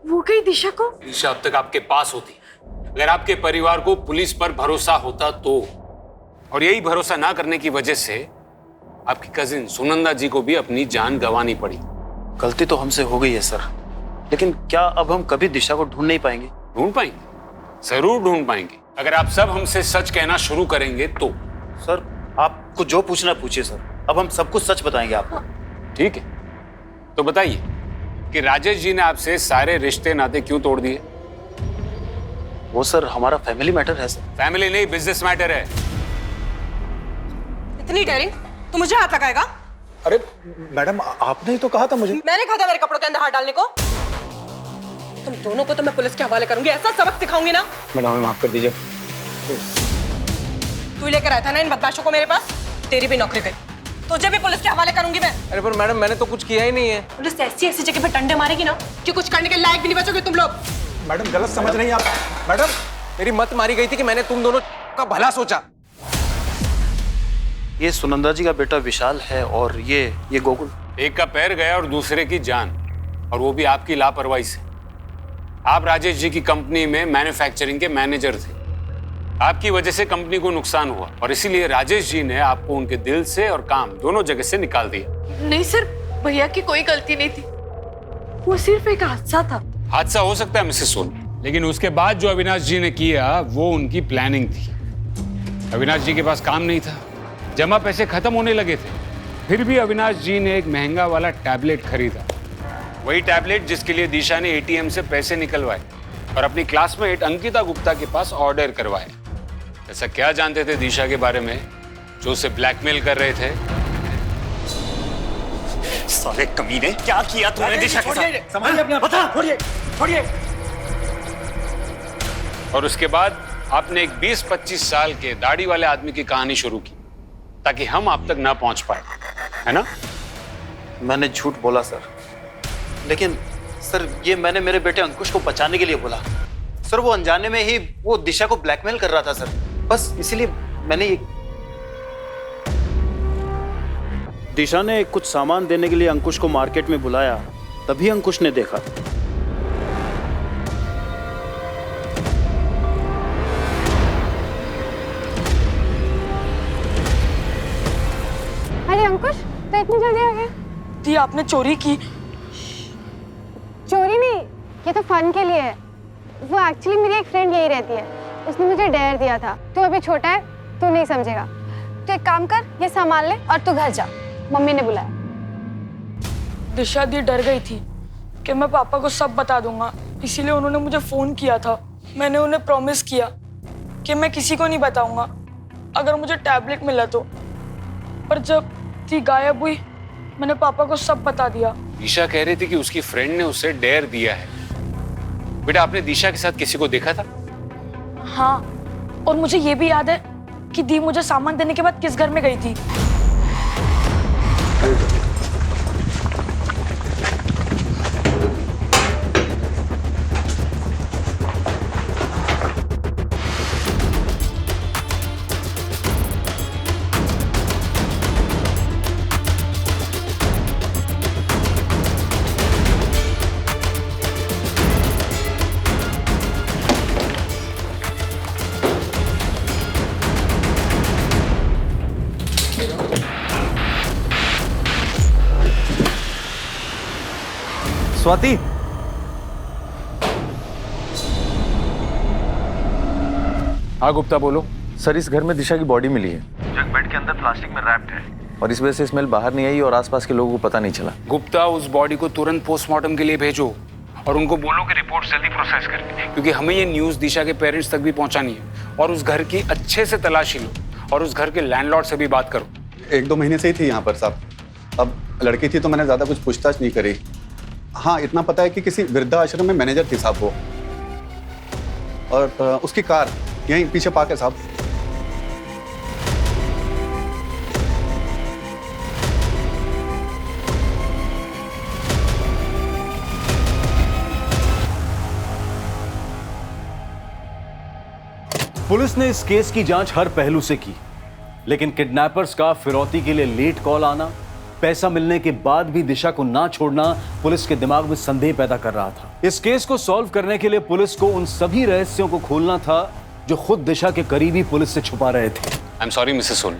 वो कहीं दिशा को। दिशा अब तक आपके पास होती, अगर आपके परिवार को पुलिस पर भरोसा होता तो, और यही भरोसा ना करने की वजह से आपकी कजिन सुनंदा जी को भी अपनी जान गंवानी पड़ी। गलती तो हमसे हो गई है सर, लेकिन क्या अब हम कभी दिशा को ढूंढ नहीं पाएंगे? ढूंढ पाएंगे, जरूर ढूंढ पाएंगे, अगर आप सब हमसे सच कहना शुरू करेंगे तो। सर आपको जो पूछना पूछिए सर, अब हम सब कुछ सच बताएंगे आपको। ठीक है, तो बताइए कि राजेश जी ने आपसे सारे रिश्ते नाते क्यों तोड़ दिए? वो सर हमारा फैमिली मैटर है सर। फैमिली नहीं, बिजनेस मैटर है। इतनी डेयरिंग तो मुझे हाथ लगाएगा? अरे मैडम, आपने ही तो कहा था मुझे। मैंने कहा था मेरे कपड़ों के अंदर हाथ डालने को। तुम दोनों को तो मैं पुलिस के हवाले करूंगी, ऐसा सबक सिखाऊंगी ना। मैडम हमें माफ कर दीजिए। तू लेकर आया था ना इन बदमाशों को मेरे पास, तेरी भी नौकरी गई। तुझे भी पुलिस के हवाले करूंगी मैं। अरे पर मैडम मैंने तो कुछ किया ही नहीं है। पुलिस ऐसी ऐसी जगह पे डंडे मारेगी ना कि कुछ करने के लायक भी नहीं बचोगे तुम लोग। मैडम गलत समझ रही हैं आप। मैडम मेरी मत मारी गई थी कि मैंने तुम दोनों का भला सोचा। ये सुनंदा जी का बेटा विशाल है और ये गोकुल। एक का पैर गया और दूसरे की जान, और वो भी आपकी लापरवाही से। आप राजेश जी की कंपनी में मैन्युफैक्चरिंग के मैनेजर थे। आपकी वजह से कंपनी को नुकसान हुआ और इसीलिए राजेश जी ने आपको उनके दिल से और काम दोनों जगह से निकाल दिया। नहीं सर, भैया की कोई गलती नहीं थी, वो सिर्फ एक हादसा था। हादसा हो सकता है मिसेस सोनी, लेकिन उसके बाद जो अविनाश जी ने किया वो उनकी प्लानिंग थी। अविनाश जी के पास काम नहीं था, जमा पैसे खत्म होने लगे थे, फिर भी अविनाश जी ने एक महंगा वाला टैबलेट खरीदा। वही टैबलेट जिसके लिए दिशा ने एटीएम से पैसे निकलवाए और अपनी क्लासमेट अंकिता गुप्ता के पास ऑर्डर करवाए। ऐसा क्या जानते थे दिशा के बारे में जो उसे ब्लैकमेल कर रहे थे? साले कमीने, क्या किया तूने दिशा के साथ? समझिए अपने आप। बता, छोड़िए। और उसके बाद आपने एक 20-25 साल के दाढ़ी वाले आदमी की कहानी शुरू की ताकि हम आप तक ना पहुंच पाए, है ना? मैंने झूठ बोला सर, लेकिन सर ये मैंने मेरे बेटे अंकुश को बचाने के लिए बोला। सर वो अनजाने में ही वो दिशा को ब्लैकमेल कर रहा था सर, बस इसीलिए मैंने ये। दिशा ने कुछ सामान देने के लिए अंकुश को मार्केट में बुलाया, तभी अंकुश ने देखा। अरे अंकुश, तो इतनी जल्दी आ गया? दी आपने चोरी की? चोरी नहीं, ये तो फन के लिए है। वो एक्चुअली मेरी एक फ्रेंड यही रहती है, उसने मुझे डेयर दिया था। तू अभी छोटा है, तू नहीं समझेगा। तू एक काम कर, ये सामान ले और तू घर जा, मम्मी ने बुलाया। दिशा दी डर गई थी कि मैं पापा को सब बता दूंगा, इसीलिए उन्होंने मुझे फोन किया था। मैंने उन्हें प्रॉमिस किया कि मैं किसी को नहीं बताऊंगा अगर मुझे टैबलेट मिला तो। पर जब दी गायब हुई, मैंने पापा को सब बता दिया। दिशा कह रही थी कि उसकी फ्रेंड ने उसे डेयर दिया है। बेटा, आपने दिशा के साथ किसी को देखा था? हाँ, और मुझे ये भी याद है कि दी मुझे सामान देने के बाद किस घर में गई थी। स्वाति, हाँ गुप्ता बोलो। सर इस घर में दिशा की बॉडी मिली है जो एक बेड के अंदर प्लास्टिक में रैप्ड है, और इस वजह से स्मेल बाहर नहीं आई और आसपास के लोगों को पता नहीं चला। गुप्ता, उस बॉडी को तुरंत पोस्टमार्टम के लिए भेजो और उनको बोलो कि रिपोर्ट जल्दी प्रोसेस करके, क्योंकि हमें ये न्यूज़ दिशा के पेरेंट्स तक भी पहुंचानी है। और उस घर की अच्छे से तलाशी लो और उस घर के लैंडलॉर्ड से भी बात करो। 1-2 महीने से ही थी यहाँ पर साहब। अब लड़की थी तो मैंने ज़्यादा कुछ पूछताछ नहीं करी। हाँ, इतना पता है कि किसी वृद्धाश्रम में मैनेजर थी साहब वो, और उसकी कार यहीं पीछे पार्क है साहब। पुलिस ने इस केस की जांच हर पहलू से की, लेकिन किडनैपर्स का फिरौती के लिए लेट कॉल आना, पैसा मिलने के बाद भी दिशा को ना छोड़ना पुलिस के दिमाग में संदेह पैदा कर रहा था। इस केस को सॉल्व करने के लिए पुलिस को उन सभी रहस्यों को खोलना था जो खुद दिशा के करीबी पुलिस से छुपा रहे थे। I am sorry Mrs Soni,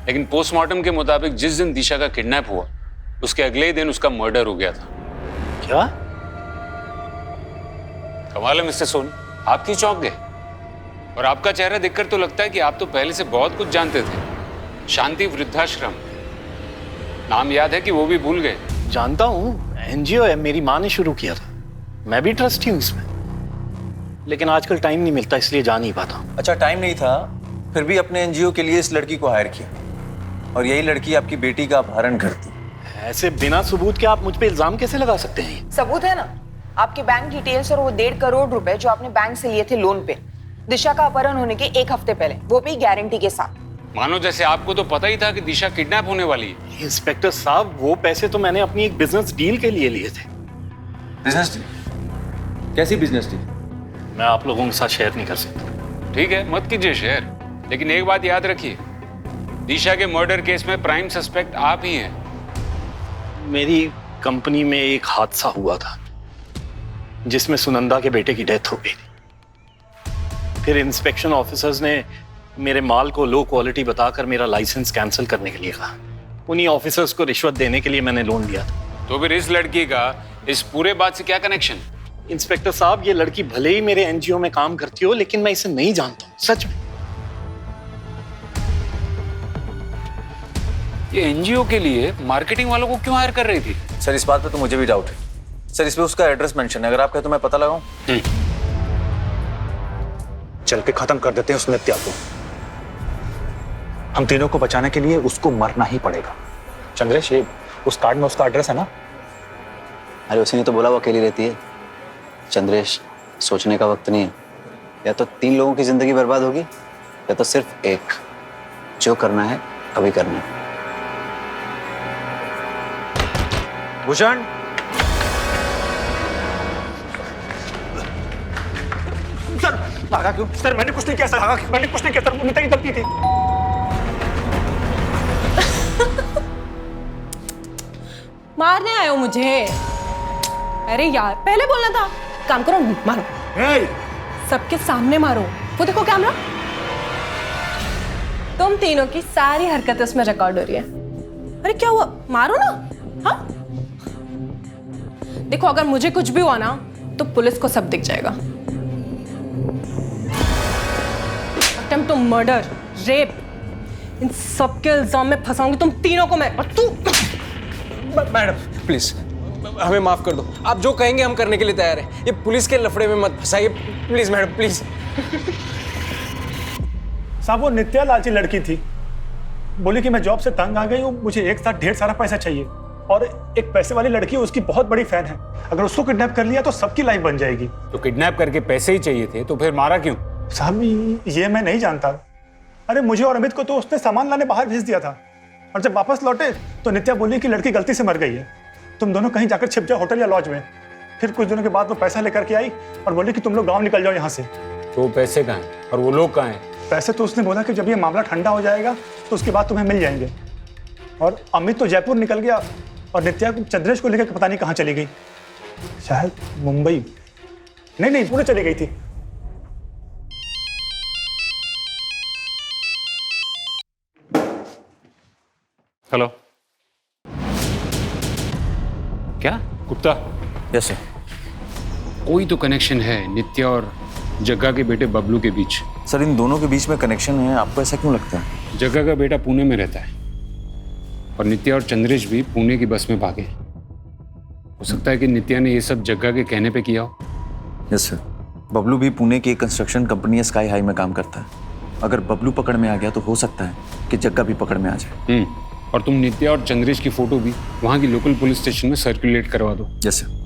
लेकिन पोस्टमार्टम के मुताबिक जिस दिन दिशा का किडनैप हुआ उसके अगले ही दिन उसका मर्डर हो गया था। क्या? कमाल है मिस्टर सोनी, आप क्यों चौंक गए? और आपका चेहरा देखकर तो लगता है कि आप तो पहले से बहुत कुछ जानते थे। शांति वृद्धाश्रम, नाम याद है कि वो भी भूल गए? जानता हूँ, एनजीओ है, मेरी माँ ने शुरू किया था, मैं भी ट्रस्टी हूँ इसमें, लेकिन आजकल टाइम नहीं मिलता इसलिए जा नहीं पाता। अच्छा, टाइम नहीं था, फिर भी अपने एनजीओ के लिए इस लड़की को हायर किया, और यही लड़की आपकी बेटी का अपहरण करती। ऐसे बिना सबूत के आप मुझ पे इल्जाम कैसे लगा सकते हैं? सबूत है ना, आपके बैंक डिटेल्स और वो 1.5 करोड़ रुपए जो आपने बैंक से लिए थे लोन पे, दिशा का अपहरण होने के 1 हफ्ते पहले, वो भी गारंटी के साथ। मानो जैसे आपको तो पता ही था कि दिशा किडनैप होने वाली है। इंस्पेक्टर साहब, वो पैसे तो मैंने अपनी एक बिजनेस डील के लिए लिए थे। Business deal? कैसी बिजनेस डील? मैं आप लोगों के साथ शेयर नहीं कर सकता। ठीक है, मत कीजिए शेयर, लेकिन एक बात याद रखिए, दिशा के मर्डर केस में प्राइम सस्पेक्ट आप ही हैं। मेरी कंपनी में एक हादसा हुआ था जिसमें सुनंदा के बेटे की डेथ हो गई थी। फिर इंस्पेक्शन ऑफिसर्स ने मेरे माल को लो क्वालिटी बताकर मेरा लाइसेंस कैंसिल करने के लिए कहा। उन्हीं ऑफिसर्स को रिश्वत देने के लिए मैंने लोन लिया था। तो फिर इस लड़की का इस पूरे बात से क्या कनेक्शन? इंस्पेक्टर साहब, ये लड़की भले ही मेरे एनजीओ में काम करती हो, लेकिन मैं इसे नहीं जानता हूँ, सच में। ये एनजीओ के लिए मार्केटिंग वालों को क्यों हायर कर रही थी? सर, इस बात पे तो मुझे भी डाउट है। सर, इसमें उसका एड्रेस मेंशन है, अगर आप कहें तो मैं पता लगाऊं। चल के खत्म कर देते हैं उस नित्या को। हम तीनों को बचाने के लिए उसको मरना ही पड़ेगा। चंद्रेश, ये उस कार्ड में उसका एड्रेस है ना? अरे उसी ने तो बोला वो अकेली रहती है। चंद्रेश, सोचने का वक्त नहीं है, या तो 3 लोगों की जिंदगी बर्बाद होगी या तो सिर्फ एक। जो करना है अभी करना है। भूषण, सर भागा क्यों? सर मैंने कुछ नहीं किया, सर भागा क्यों? मैंने कुछ नहीं किया सर, नित्या की गलती थी। मारने आए हो मुझे? अरे यार, पहले बोलना था। काम करो, मारो। सबके सामने मारो। वो देखो कैमरा, तुम तीनों की सारी हरकतें उसमें रिकॉर्ड हो रही है। अरे क्या हुआ, मारो ना। हाँ, देखो अगर मुझे कुछ भी हुआ ना तो पुलिस को सब दिख जाएगा। अटेम्प्ट टू मर्डर, रेप, इन सब के इल्जाम में फंसाऊंगी तुम तीनों को मैं। और तू मैडम प्लीज हमें माफ कर दो, आप जो कहेंगे हम करने के लिए तैयार हैं। ये पुलिस के लफड़े में मत फंसाइए प्लीज मैडम, प्लीज। साहब, वो नित्या लालची लड़की थी, बोली कि मैं जॉब से तंग आ गई हूँ, मुझे एक साथ ढेर सारा पैसा चाहिए, और एक पैसे वाली लड़की उसकी बहुत बड़ी फैन है, अगर उसको किडनैप कर लिया तो सबकी लाइफ बन जाएगी। तो किडनैप करके पैसे ही चाहिए थे तो फिर मारा क्यों? साहब ये मैं नहीं जानता। अरे मुझे और अमित को तो उसने सामान लाने बाहर भेज दिया था, और जब वापस लौटे तो नित्या बोली कि लड़की गलती से मर गई है, तुम दोनों कहीं जाकर छिप जाओ होटल या लॉज में। फिर कुछ दिनों के बाद वो पैसा लेकर के आई और बोली कि तुम लोग गाँव निकल जाओ यहाँ से। तो वो पैसे कहाँ हैं और वो लोग कहाँ हैं? पैसे तो उसने बोला कि जब ये मामला ठंडा हो जाएगा तो उसके बाद तुम्हें मिल जाएंगे। और अमित तो जयपुर निकल गया और नित्या चंद्रेश को लेकर पता नहीं कहाँ चली गई, शायद मुंबई, नहीं पुणे चली गई थी। हेलो, क्या गुप्ता? Yes sir. कोई तो कनेक्शन है नित्या और जग्गा के बेटे बबलू के बीच। सर, इन दोनों के बीच में कनेक्शन है, आपको ऐसा क्यों लगता है? जग्गा का बेटा पुणे में रहता है और नित्या और चंद्रेश भी पुणे की बस में भागे। हो सकता है कि नित्या ने ये सब जग्गा के कहने पे किया हो। Yes sir. बबलू भी पुणे की एक कंस्ट्रक्शन कंपनी स्काई हाई में काम करता है। अगर बबलू पकड़ में आ गया तो हो सकता है कि जग्गा भी पकड़ में आ जाए। और तुम नित्या और चंद्रेश की फोटो भी वहां की लोकल पुलिस स्टेशन में सर्कुलेट करवा दो। Yes sir.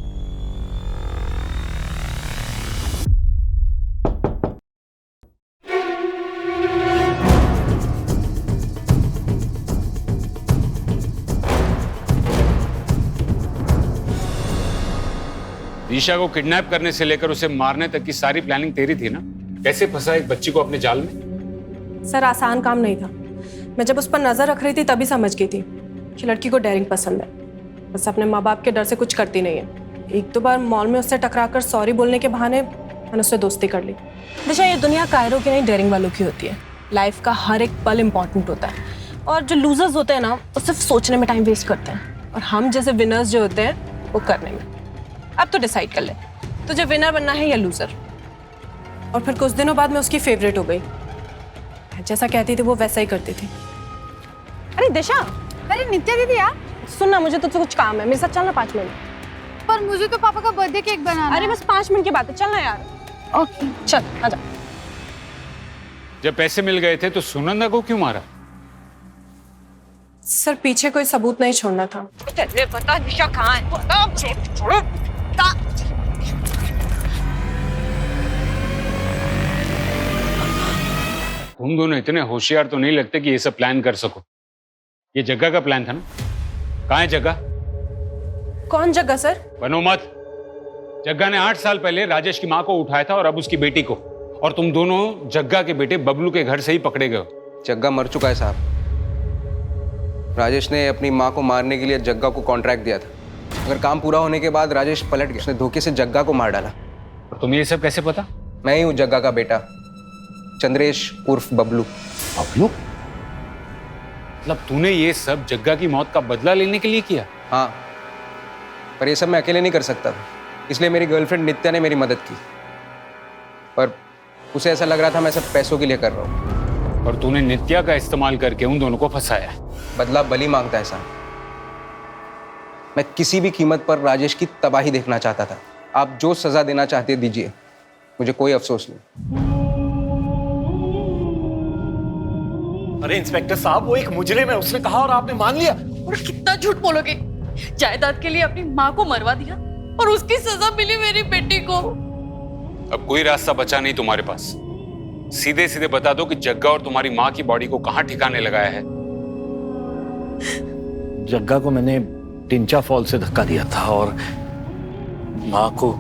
दिशा को किडनैप करने से लेकर उसे मारने तक की सारी प्लानिंग तेरी थी ना? कैसे फंसा एक बच्ची को अपने जाल में? सर, आसान काम नहीं था। मैं जब उस पर नजर रख रही थी तभी समझ गई थी कि लड़की को डेयरिंग पसंद है, बस अपने माँ बाप के डर से कुछ करती नहीं है। 1-2 बार मॉल में उससे टकराकर सॉरी बोलने के बहाने मैंने उससे दोस्ती कर ली। दिशा, ये दुनिया कायरों की नहीं, डेयरिंग वालों की होती है। लाइफ का हर एक पल इंपॉर्टेंट होता है, और जो लूजर्स होते हैं ना वो सिर्फ सोचने में टाइम वेस्ट करते हैं, और हम जैसे विनर्स जो होते हैं वो करने में। अब तो डिसाइड कर ले, तुझे विनर बनना है या लूजर? और फिर कुछ दिनों बाद मैं उसकी फेवरेट हो गई। जैसा कहती थी वो वैसा ही करती थी। अरे दिशा, अरे नित्या दीदी यार, सुनना, मुझे तुझसे कुछ काम है, मेरे साथ चलना 5 मिनट। पर मुझे तो पापा का बर्थडे केक बनाना अरे है। बस 5 मिनट की बात है, चलना यार। ओके चल आजा। जब पैसे मिल गए थे तो सुनंदा को क्यों मारा? सर पीछे कोई सबूत नहीं छोड़ना था। चले बता दिशा कहाँ है? बता, छोड़ो। बता। तुम दोनों इतने होशियार तो नहीं लगते कि ये सब प्लान कर सको। ये जग्गा का प्लान था ना? कहाँ है जग्गा? कौन जग्गा सर? बनो मत। जग्गा ने 8 साल पहले राजेश की माँ को उठाया था और अब उसकी बेटी को, और तुम दोनों जग्गा के बेटे बबलू के घर से ही पकड़े गए हो। जग्गा मर चुका है साहब। राजेश ने अपनी माँ को मारने के लिए जग्गा को कॉन्ट्रैक्ट दिया था। अगर काम पूरा होने के बाद राजेश पलट गया, उसने धोखे से जग्गा को मार डाला। और तुम्हें ये सब कैसे पता? मैं ही हूँ जग्गा का बेटा, चंद्रेश उर्फ बबलू। बबलू? मतलब तूने ये सब जग्गा की मौत का बदला लेने के लिए किया? हाँ, पर ये सब मैं अकेले नहीं कर सकता था, इसलिए मेरी गर्लफ्रेंड नित्या ने मेरी मदद की। पर उसे ऐसा लग रहा था मैं सब पैसों के लिए कर रहा हूँ। और तूने नित्या का इस्तेमाल करके उन दोनों को फंसाया। बदला बलि मांगता है साहब। मैं किसी भी कीमत पर राजेश की तबाही देखना चाहता था। आप जो सजा देना चाहते दीजिए, मुझे कोई अफसोस नहीं। अरे इंस्पेक्टर साहब, वो एक मुजरिम है, उसने कहा और आपने मान लिया। और कितना झूठ बोलोगे? जायदाद के लिए अपनी माँ को मरवा दिया और उसकी सजा मिली मेरी बेटी को। अब कोई रास्ता बचा नहीं तुम्हारे पास। सीधे सीधे बता दो कि जग्गा और तुम्हारी माँ की बॉडी को कहाँ ठिकाने लगाया है। जग्गा को मैंने टिंचा फॉल से धक्का दिया था और माँ को।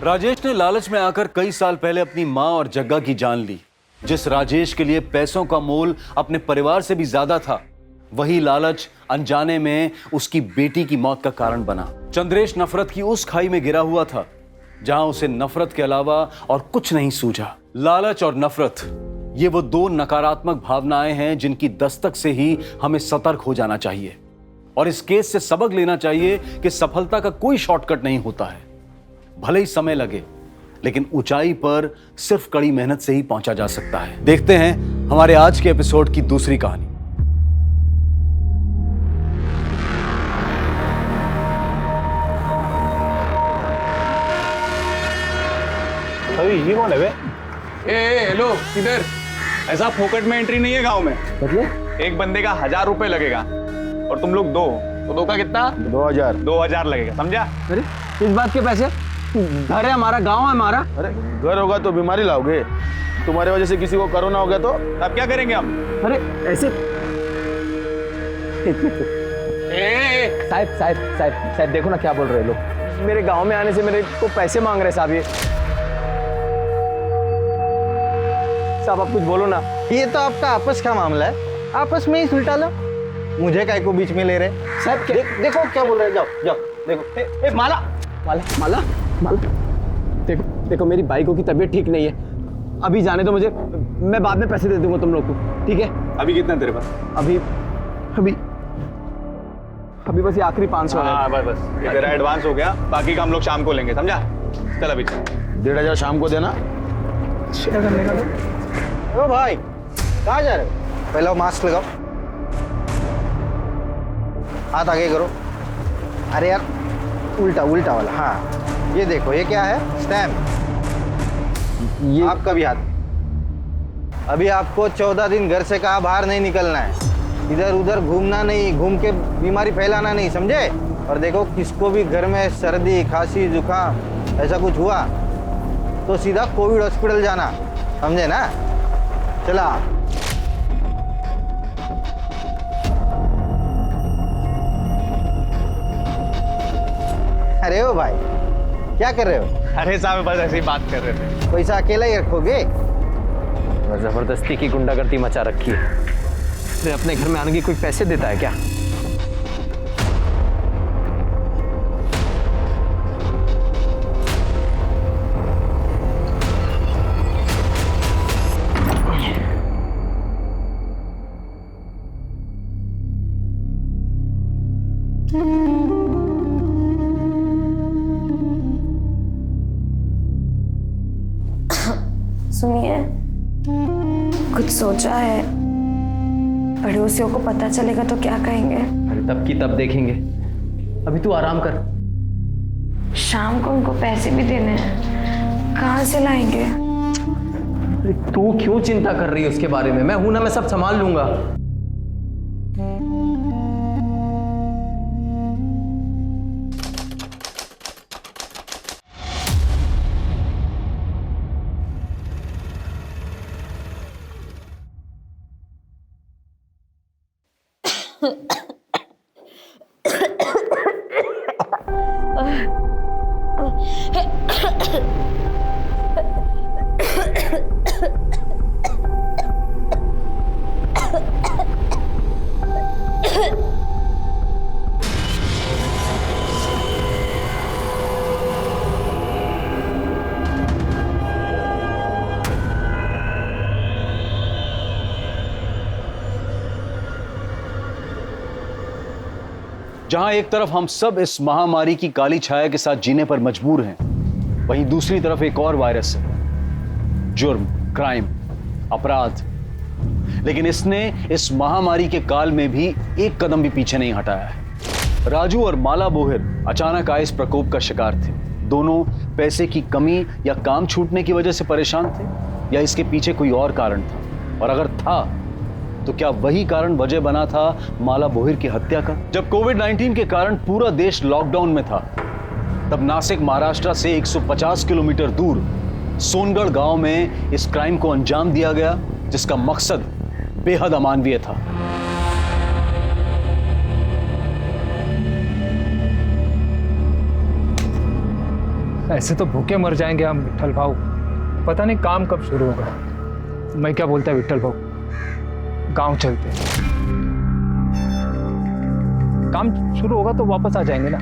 राजेश ने लालच में आकर कई साल पहले अपनी माँ और जग्गा की जान ली। जिस राजेश के लिए पैसों का मोल अपने परिवार से भी ज्यादा था, वही लालच अनजाने में उसकी बेटी की मौत का कारण बना। चंद्रेश नफरत की उस खाई में गिरा हुआ था जहां उसे नफरत के अलावा और कुछ नहीं सूझा। लालच और नफरत, ये वो दो नकारात्मक भावनाएं हैं जिनकी दस्तक से ही हमें सतर्क हो जाना चाहिए और इस केस से सबक लेना चाहिए कि सफलता का कोई शॉर्टकट नहीं होता है। भले ही समय लगे, लेकिन ऊंचाई पर सिर्फ कड़ी मेहनत से ही पहुंचा जा सकता है। देखते हैं हमारे आज के एपिसोड की दूसरी कहानी। अरे ये कौन है बे? हेलो, किधर? ऐसा फोकट में एंट्री नहीं है गांव में। मतलब एक बंदे का 1000 रुपए लगेगा और तुम लोग 2, तो 2 का कितना? 2000 लगेगा, समझा? अरे इस बात के पैसे? घर है हमारा, गांव है हमारा। अरे घर होगा तो बीमारी लाओगे। तुम्हारे वजह से किसी को कोरोना हो गया तो अब क्या करेंगे हम? अरे ऐसे साहब देखो ना क्या बोल रहे लोग। मेरे गांव में आने से मेरे को पैसे मांग रहे साहब। ये साहब आप कुछ बोलो ना। ये तो आपका आपस का मामला है, आपस में ही सुलटा लो। मुझे काय को बीच में ले रहे साहब? देखो क्या बोल रहे हैं। जाओ देखो। माला माला माला माला, देखो मेरी बाइकों की तबीयत ठीक नहीं है, अभी जाने दो मुझे, मैं बाद में पैसे दे दूंगा तुम लोग को, ठीक है? अभी कितना तेरे पास? अभी बस ये आखिरी 500 है। हाँ बस ये तेरा एडवांस हो गया, बाकी का हम लोग शाम को लेंगे, समझा? चल अभी 1500 शाम को देना। शेयर करने का तो। ओ भाई कहाँ जा रहे हो? पहले मास्क लगाओ, हाथ आगे करो। अरे यार उल्टा वाला। हाँ ये देखो, ये क्या है? स्टैम्प। ये आपका भी हाथ। अभी आपको 14 दिन घर से कहा बाहर नहीं निकलना है, इधर उधर घूमना नहीं, घूम के बीमारी फैलाना नहीं, समझे? और देखो किसको भी घर में सर्दी खांसी जुकाम ऐसा कुछ हुआ तो सीधा कोविड हॉस्पिटल जाना, समझे ना? चला। अरे ओ भाई क्या कर रहे हो? अरे साहब बस ऐसे ही बात कर रहे थे। पैसा अकेला ही रखोगे? जबरदस्ती की गुंडागर्दी मचा रखी है। तो अपने घर में आने की कोई पैसे देता है क्या? सुनिए, कुछ सोचा है? पड़ोसियों को पता चलेगा तो क्या कहेंगे? अरे तब की तब देखेंगे, अभी तू आराम कर। शाम को उनको पैसे भी देने हैं, कहाँ से लाएंगे? अरे तू क्यों चिंता कर रही है उसके बारे में? मैं हूं ना, मैं सब संभाल लूंगा। जहां एक तरफ हम सब इस महामारी की काली छाया के साथ जीने पर मजबूर हैं, वहीं दूसरी तरफ एक और वायरस है, जुर्म, क्राइम, अपराध। लेकिन इसने इस महामारी के काल में भी एक कदम भी पीछे नहीं हटाया है। राजू और माला बोहिर अचानक आए इस प्रकोप का शिकार थे। दोनों पैसे की कमी या काम छूटने की वजह से परेशान थे, या इसके पीछे कोई और कारण था? और अगर था तो क्या वही कारण वजह बना था माला बोहिर की हत्या का? जब कोविड-19 के कारण पूरा देश लॉकडाउन में था, तब नासिक महाराष्ट्र से 150 किलोमीटर दूर सोनगढ़ गांव में इस क्राइम को अंजाम दिया गया, जिसका मकसद बेहद अमानवीय था। ऐसे तो भूखे मर जाएंगे हम विट्ठल भाऊ, पता नहीं काम कब शुरू होगा। मैं क्या बोलता है विट्ठल भाऊ, गांव चलते हैं, काम शुरू होगा तो वापस आ जाएंगे ना।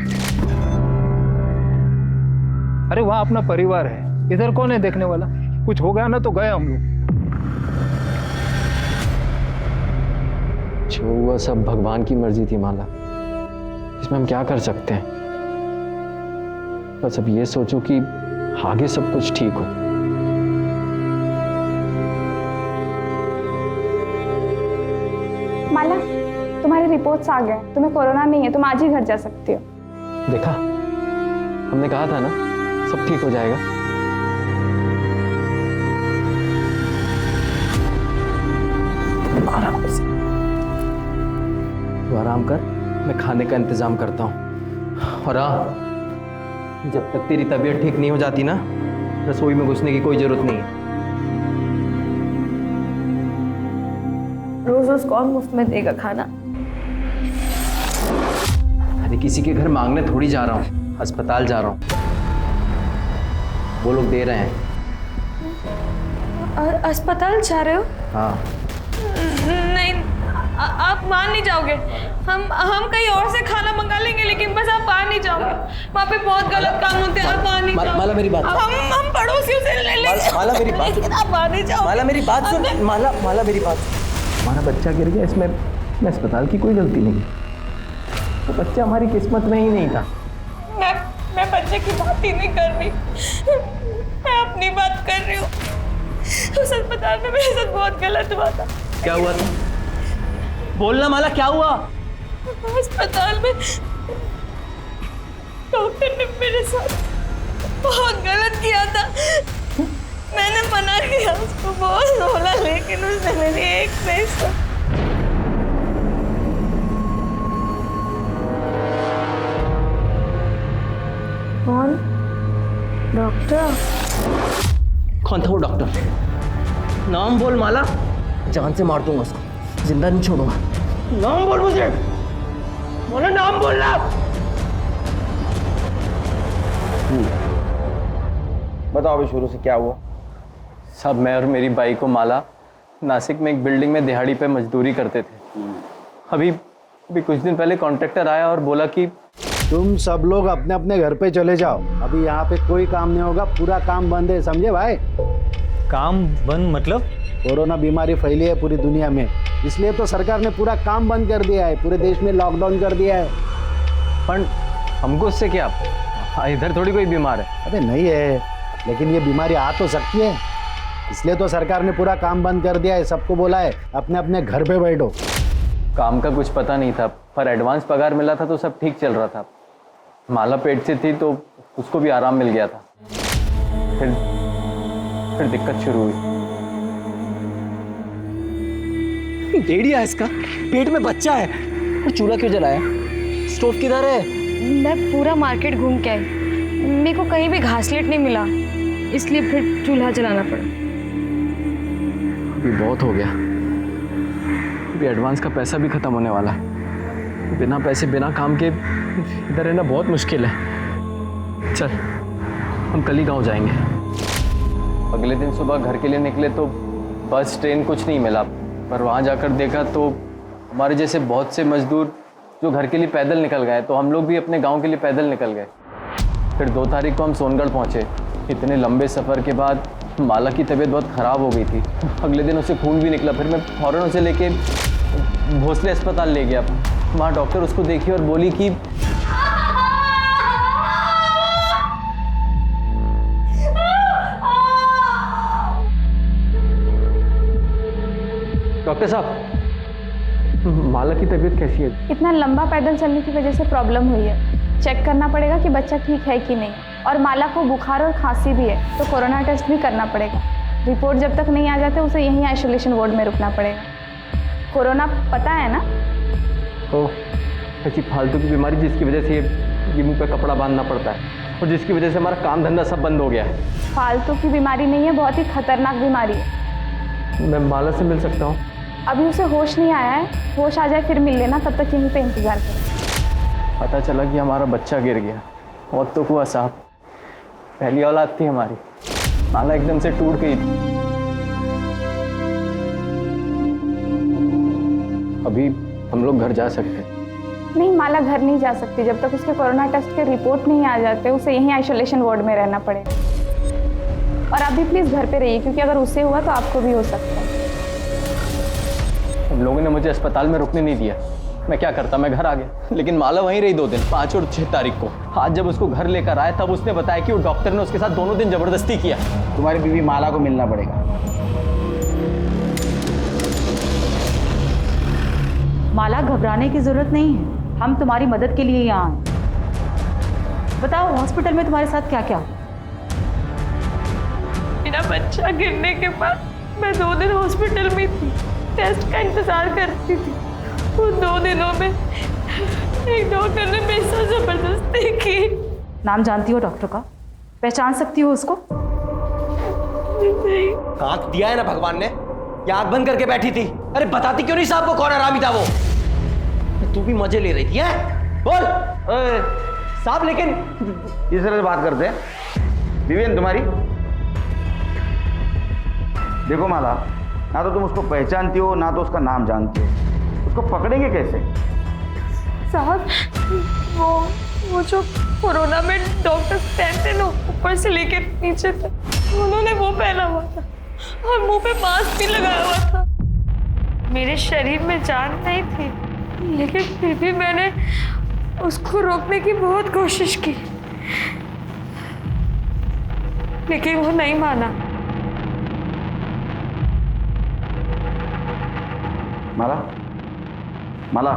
अरे वहां अपना परिवार है, इधर कौन है देखने वाला? कुछ हो गया ना तो गए हम लोग। जो हुआ सब भगवान की मर्जी थी माला, इसमें हम क्या कर सकते हैं? बस अब ये सोचो कि आगे सब कुछ ठीक हो। माला, तुम्हारी रिपोर्ट्स आ गए, तुम्हें कोरोना नहीं है, तुम आज ही घर जा सकती हो। देखा, हमने कहा था ना सब ठीक हो जाएगा। तू आराम कर, मैं खाने का इंतजाम करता हूँ। और हाँ, जब तक तेरी तबीयत ठीक नहीं हो जाती ना, रसोई में घुसने की कोई जरूरत नहीं है। रोज रोज कौन मुफ्त में देगा खाना? अरे किसी के घर मांगने थोड़ी जा रहा हूँ, अस्पताल जा रहा हूँ, वो लोग दे रहे हैं। अस्पताल जा रहे हो? हाँ। नहीं, आप मान नहीं जाओगे। हम कहीं और से खाना मंगा लेंगे, लेकिन बस आप मान नहीं जाओगे। वहाँ पे बहुत गलत काम होते हैं, आप मान नहीं जाओगे। माला मेरी बात, हम पड़ोसियों से ले लेंगे। माला मेरी बात, लेकिन आप मान नहीं जाओगे। माला मेरी बात सुन, माला मेरी बात। हमारा बच्चा गिर गया, इसमें अस्पताल की कोई गलती नहीं। वो बच्चा हमारी किस्मत में ही नहीं था। मैं बच्चे की बात ही नहीं कर रही, मैं अपनी बात कर रही हूँ। उस अस्पताल में मेरे साथ बहुत गलत हुआ था। क्या हुआ था? बोलना माला, क्या हुआ? अस्पताल में डॉक्टर ने मेरे साथ बहुत गलत किया था। मैंने मना किया, उसको बहुत बोला, लेकिन उसने मेरी एक नहीं सुनी। कौन? डॉक्टर? कौन था वो डॉक्टर? नाम बोल माला, जान से मार दूंगा उसको, जिंदा नहीं छोड़ूंगा। नाम बोल मुझे, बोलो नाम बोलना। बताओ अभी शुरू से क्या हुआ? सब मैं और मेरी बाई को माला नासिक में एक बिल्डिंग में दिहाड़ी पे मजदूरी करते थे। अभी कुछ दिन पहले कॉन्ट्रैक्टर आया और बोला कि तुम सब लोग अपने अपने घर पे चले जाओ, अभी यहाँ पे कोई काम नहीं होगा, पूरा काम बंद है, समझे भाई? काम बंद मतलब? कोरोना बीमारी फैली है पूरी दुनिया में, इसलिए तो सरकार ने पूरा काम बंद कर दिया है, पूरे देश में लॉकडाउन कर दिया है। पर हमको उससे क्या? इधर थोड़ी कोई बीमार है। अबे नहीं है, लेकिन ये बीमारी आ तो सकती है। इसलिए तो सरकार ने पूरा काम बंद कर दिया है, सबको बोला है अपने अपने घर पे बैठो। काम का कुछ पता नहीं था, पर एडवांस पगार मिला था तो सब ठीक चल रहा था। माला पेट से थी तो उसको भी आराम मिल गया था। फिर दिक्कत शुरू हुई। भेड़िया है इसका, पेट में बच्चा है और चूल्हा क्यों जलाया? स्टोव किधर है? मैं पूरा मार्केट घूम के आई, मेरे को कहीं भी घासलेट नहीं मिला, इसलिए फिर चूल्हा जलाना पड़ा। अभी बहुत हो गया, अभी एडवांस का पैसा भी खत्म होने वाला है। बिना पैसे बिना काम के इधर रहना बहुत मुश्किल है। चल हम कल ही गाँव जाएंगे। अगले दिन सुबह घर के लिए निकले तो बस ट्रेन कुछ नहीं मिला, पर वहाँ जाकर देखा तो हमारे जैसे बहुत से मजदूर जो घर के लिए पैदल निकल गए, तो हम लोग भी अपने गांव के लिए पैदल निकल गए। फिर 2 तारीख को हम सोनगढ़ पहुँचे। इतने लंबे सफ़र के बाद माला की तबीयत बहुत ख़राब हो गई थी। अगले दिन उसे खून भी निकला। फिर मैं फ़ौरन उसे लेके भोसले अस्पताल ले गया। वहाँ डॉक्टर उसको देखी और बोली कि डॉक्टर साहब, माला की तबीयत कैसी है? इतना लंबा पैदल चलने की वजह से प्रॉब्लम हुई है। चेक करना पड़ेगा कि बच्चा ठीक है कि नहीं, और माला को बुखार और खांसी भी है, तो कोरोना टेस्ट भी करना पड़ेगा। रिपोर्ट जब तक नहीं आ जाते उसे यहीं आइसोलेशन वार्ड में रुकना पड़ेगा। कोरोना पता है ना? ओ, ऐसी फालतू की बीमारी जिसकी वजह से ये मुंह पे कपड़ा बांधना पड़ता है और जिसकी वजह से हमारा काम धंधा सब बंद हो गया है। फालतू की बीमारी नहीं है, बहुत ही खतरनाक बीमारी है। मैं माला से मिल सकता हूँ? अभी उसे होश नहीं आया है, होश आ जाए फिर मिल लेना, तब तक यहीं पे इंतजार करें। पता चला कि हमारा बच्चा गिर गया। और तो हुआ साहब, पहली औलाद थी हमारी, माला एकदम से टूट गई थी। अभी हम लोग घर जा सकते हैं? नहीं, माला घर नहीं जा सकती जब तक उसके कोरोना टेस्ट के रिपोर्ट नहीं आ जाते। उसे यहीं आइसोलेशन वार्ड में रहना पड़ेगा। और आप भी प्लीज घर पे रहिए, क्योंकि अगर उससे हुआ तो आपको भी हो सकता है। उन लोगों ने मुझे अस्पताल में रुकने नहीं दिया। मैं क्या करता, मैं घर आ गया। लेकिन माला वहीं रही 2 दिन, 5 और 6 तारीख को। आज जब उसको घर लेकर आए तब उसने बताया कि वो डॉक्टर ने उसके साथ दोनों दिन जबरदस्ती किया। तुम्हारी बीवी माला को मिलना पड़ेगा। माला, घबराने की जरूरत नहीं है, हम तुम्हारी मदद के लिए यहाँ हैं। बताओ, हॉस्पिटल में तुम्हारे साथ क्या क्या? मेरा बच्चा गिरने के बाद मैं 2 दिन हॉस्पिटल में थी, टेस्ट का इंतजार करती थी। उन 2 दिनों में एक डॉक्टर ने मेरे साथ जबरदस्ती की। नाम जानती हो डॉक्टर का? पहचान सकती हो उसको? नहीं। आंख दिया है ना भगवान ने, या आंख बंद करके बैठी थी? अरे बताती क्यों नहीं साहब को कौन हरामी था वो? तू भी मजे ले रही थी है? बोल साहब। लेकिन इस तरह से बात करते हैं। विवेन तुम्हारी, देखो माला, ना तो तुम उसको पहचानती हो ना तो उसका नाम जानती हो, उसको पकड़ेंगे कैसे? साहब, वो जो कोरोना में डॉक्टर पहनते ना ऊपर से लेकर नीचे तक, उन्होंने वो पहना हुआ था और मुंह पे मास्क भी लगाया हुआ था। मेरे शरीर में जान नहीं थी, लेकिन फिर भी मैंने उसको रोकने की बहुत कोशिश की, लेकिन वो नहीं माना। माला, माला,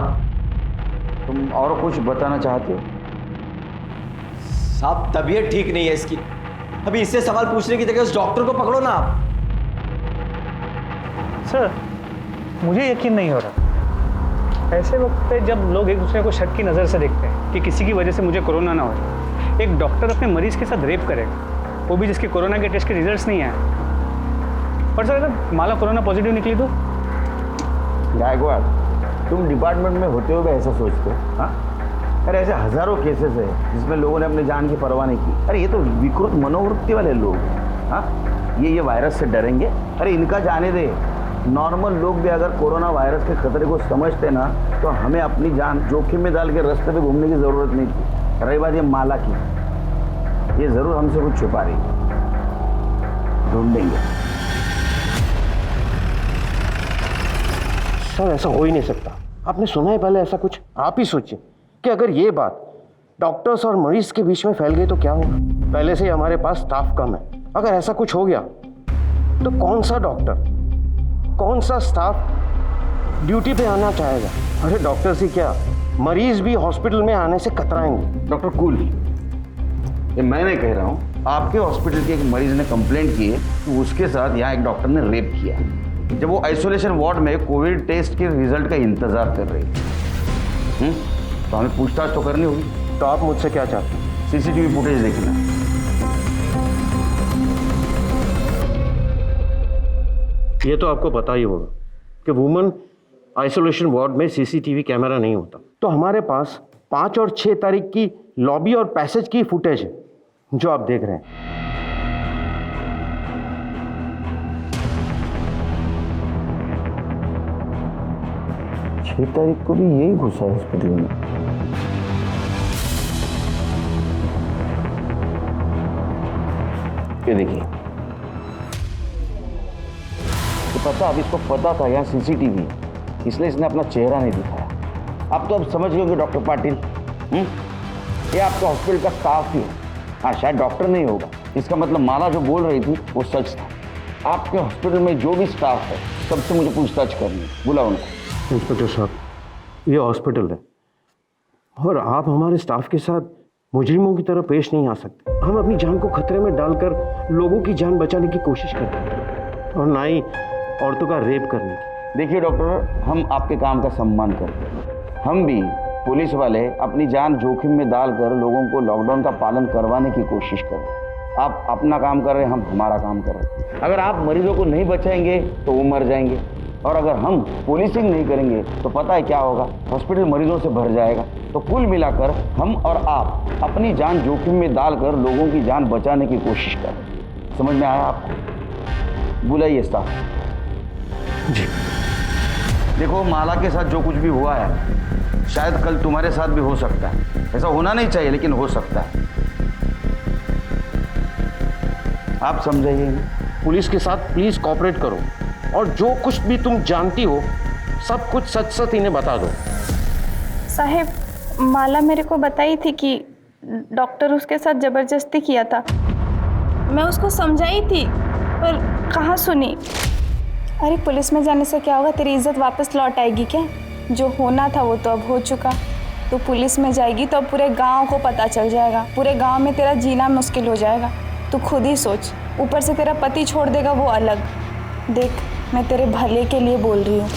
तुम और कुछ बताना चाहते हो? साहब, तबीयत ठीक नहीं है इसकी। अभी इससे सवाल पूछने की जगह उस डॉक्टर को पकड़ो ना आप। सर, मुझे यकीन नहीं हो रहा। ऐसे वक्त पे जब लोग एक दूसरे को शक की नज़र से देखते हैं कि किसी की वजह से मुझे कोरोना ना हो, एक डॉक्टर अपने मरीज के साथ रेप करेगा, वो भी जिसके कोरोना के टेस्ट के रिजल्ट्स नहीं आए। और सर, अगर माला कोरोना पॉजिटिव निकली तो? गायकवाड़, तुम डिपार्टमेंट में होते हुए ऐसा सोचते हो? हाँ, अरे ऐसे हजारों केसेस है जिसमें लोगों ने अपने जान की परवाह नहीं की। अरे ये तो विकृत मनोवृत्ति वाले लोग। हाँ, ये वायरस से डरेंगे? अरे इनका जाने दे। नॉर्मल लोग भी अगर कोरोना वायरस के खतरे को समझते ना, तो हमें अपनी जान जोखिम में डाल के रास्ते पे घूमने की जरूरत नहीं थी। रही बात ये माला की, ये जरूर हमसे कुछ छुपा रही है, ढूंढेंगे। सर, ऐसा हो ही नहीं सकता। आपने सुना है पहले ऐसा कुछ? आप ही सोचिए कि अगर ये बात डॉक्टर्स और मरीज के बीच में फैल गई तो क्या होगा। पहले से ही हमारे पास स्टाफ कम है, अगर ऐसा कुछ हो गया तो कौन सा डॉक्टर, कौन सा स्टाफ ड्यूटी पे आना चाहेगा? अरे डॉक्टर से क्या, मरीज भी हॉस्पिटल में आने से कतराएंगे। डॉक्टर कूल, ये मैं नहीं कह रहा हूँ, आपके हॉस्पिटल के एक मरीज ने कंप्लेंट की है कि उसके साथ यहाँ एक डॉक्टर ने रेप किया जब वो आइसोलेशन वार्ड में कोविड टेस्ट के रिजल्ट का इंतजार कर रही थी। तो हमें पूछताछ तो करनी होगी। तो आप मुझसे क्या चाहते हैं? सीसीटीवी फुटेज देखना। ये तो आपको पता ही होगा कि वुमेन आइसोलेशन वार्ड में सीसीटीवी कैमरा नहीं होता। तो हमारे पास 5 और 6 तारीख की लॉबी और पैसेज की फुटेज है जो आप देख रहे हैं। 6 तारीख को भी यही घुसा हॉस्पिटल में। ये देखिए, तो पता, अब इसको पता था यहाँ सीसीटीवी है, इसलिए इसने अपना चेहरा नहीं दिखाया। आप तो अब समझ गए डॉक्टर पाटिल, ये आपके हॉस्पिटल का स्टाफ ही है। हाँ, शायद डॉक्टर नहीं होगा, इसका मतलब माला जो बोल रही थी वो सच था। आपके हॉस्पिटल में जो भी स्टाफ है सबसे मुझे पूछताछ करनी है, बुलाओ उनको। इंस्पेक्टर साहब, ये हॉस्पिटल है और आप हमारे स्टाफ के साथ मुजरिमों की तरह पेश नहीं आ सकते। हम अपनी जान को खतरे में डालकर लोगों की जान बचाने की कोशिश करते हैं और ना ही औरतों का रेप करने की। देखिए डॉक्टर, हम आपके काम का सम्मान करते हैं। हम भी पुलिस वाले अपनी जान जोखिम में डालकर लोगों को लॉकडाउन का पालन करवाने की कोशिश कर रहे हैं। आप अपना काम कर रहे हैं, हम हमारा काम कर रहे हैं। अगर आप मरीजों को नहीं बचाएंगे तो वो मर जाएंगे, और अगर हम पुलिसिंग नहीं करेंगे तो पता है क्या होगा, हॉस्पिटल मरीजों से भर जाएगा। तो कुल मिलाकर हम और आप अपनी जान जोखिम में डालकर लोगों की जान बचाने की कोशिश कर रहे हैं। समझ में आया आपको? बुलाइए स्टाफ जी। देखो, माला के साथ जो कुछ भी हुआ है शायद कल तुम्हारे साथ भी हो सकता है। ऐसा होना नहीं चाहिए लेकिन हो सकता है। आप समझाइए। पुलिस के साथ प्लीज कोऑपरेट करो और जो कुछ भी तुम जानती हो सब कुछ सच सच इन्हें बता दो। साहेब, माला मेरे को बताई थी कि डॉक्टर उसके साथ जबरदस्ती किया था। मैं उसको समझाई थी पर कहाँ सुनी। अरे पुलिस में जाने से क्या होगा, तेरी इज्जत वापस लौट आएगी क्या? जो होना था वो तो अब हो चुका। तो पुलिस में जाएगी तो अब पूरे गांव को पता चल जाएगा, पूरे गांव में तेरा जीना मुश्किल हो जाएगा। तू खुद ही सोच, ऊपर से तेरा पति छोड़ देगा वो अलग। देख, मैं तेरे भले के लिए बोल रही हूँ।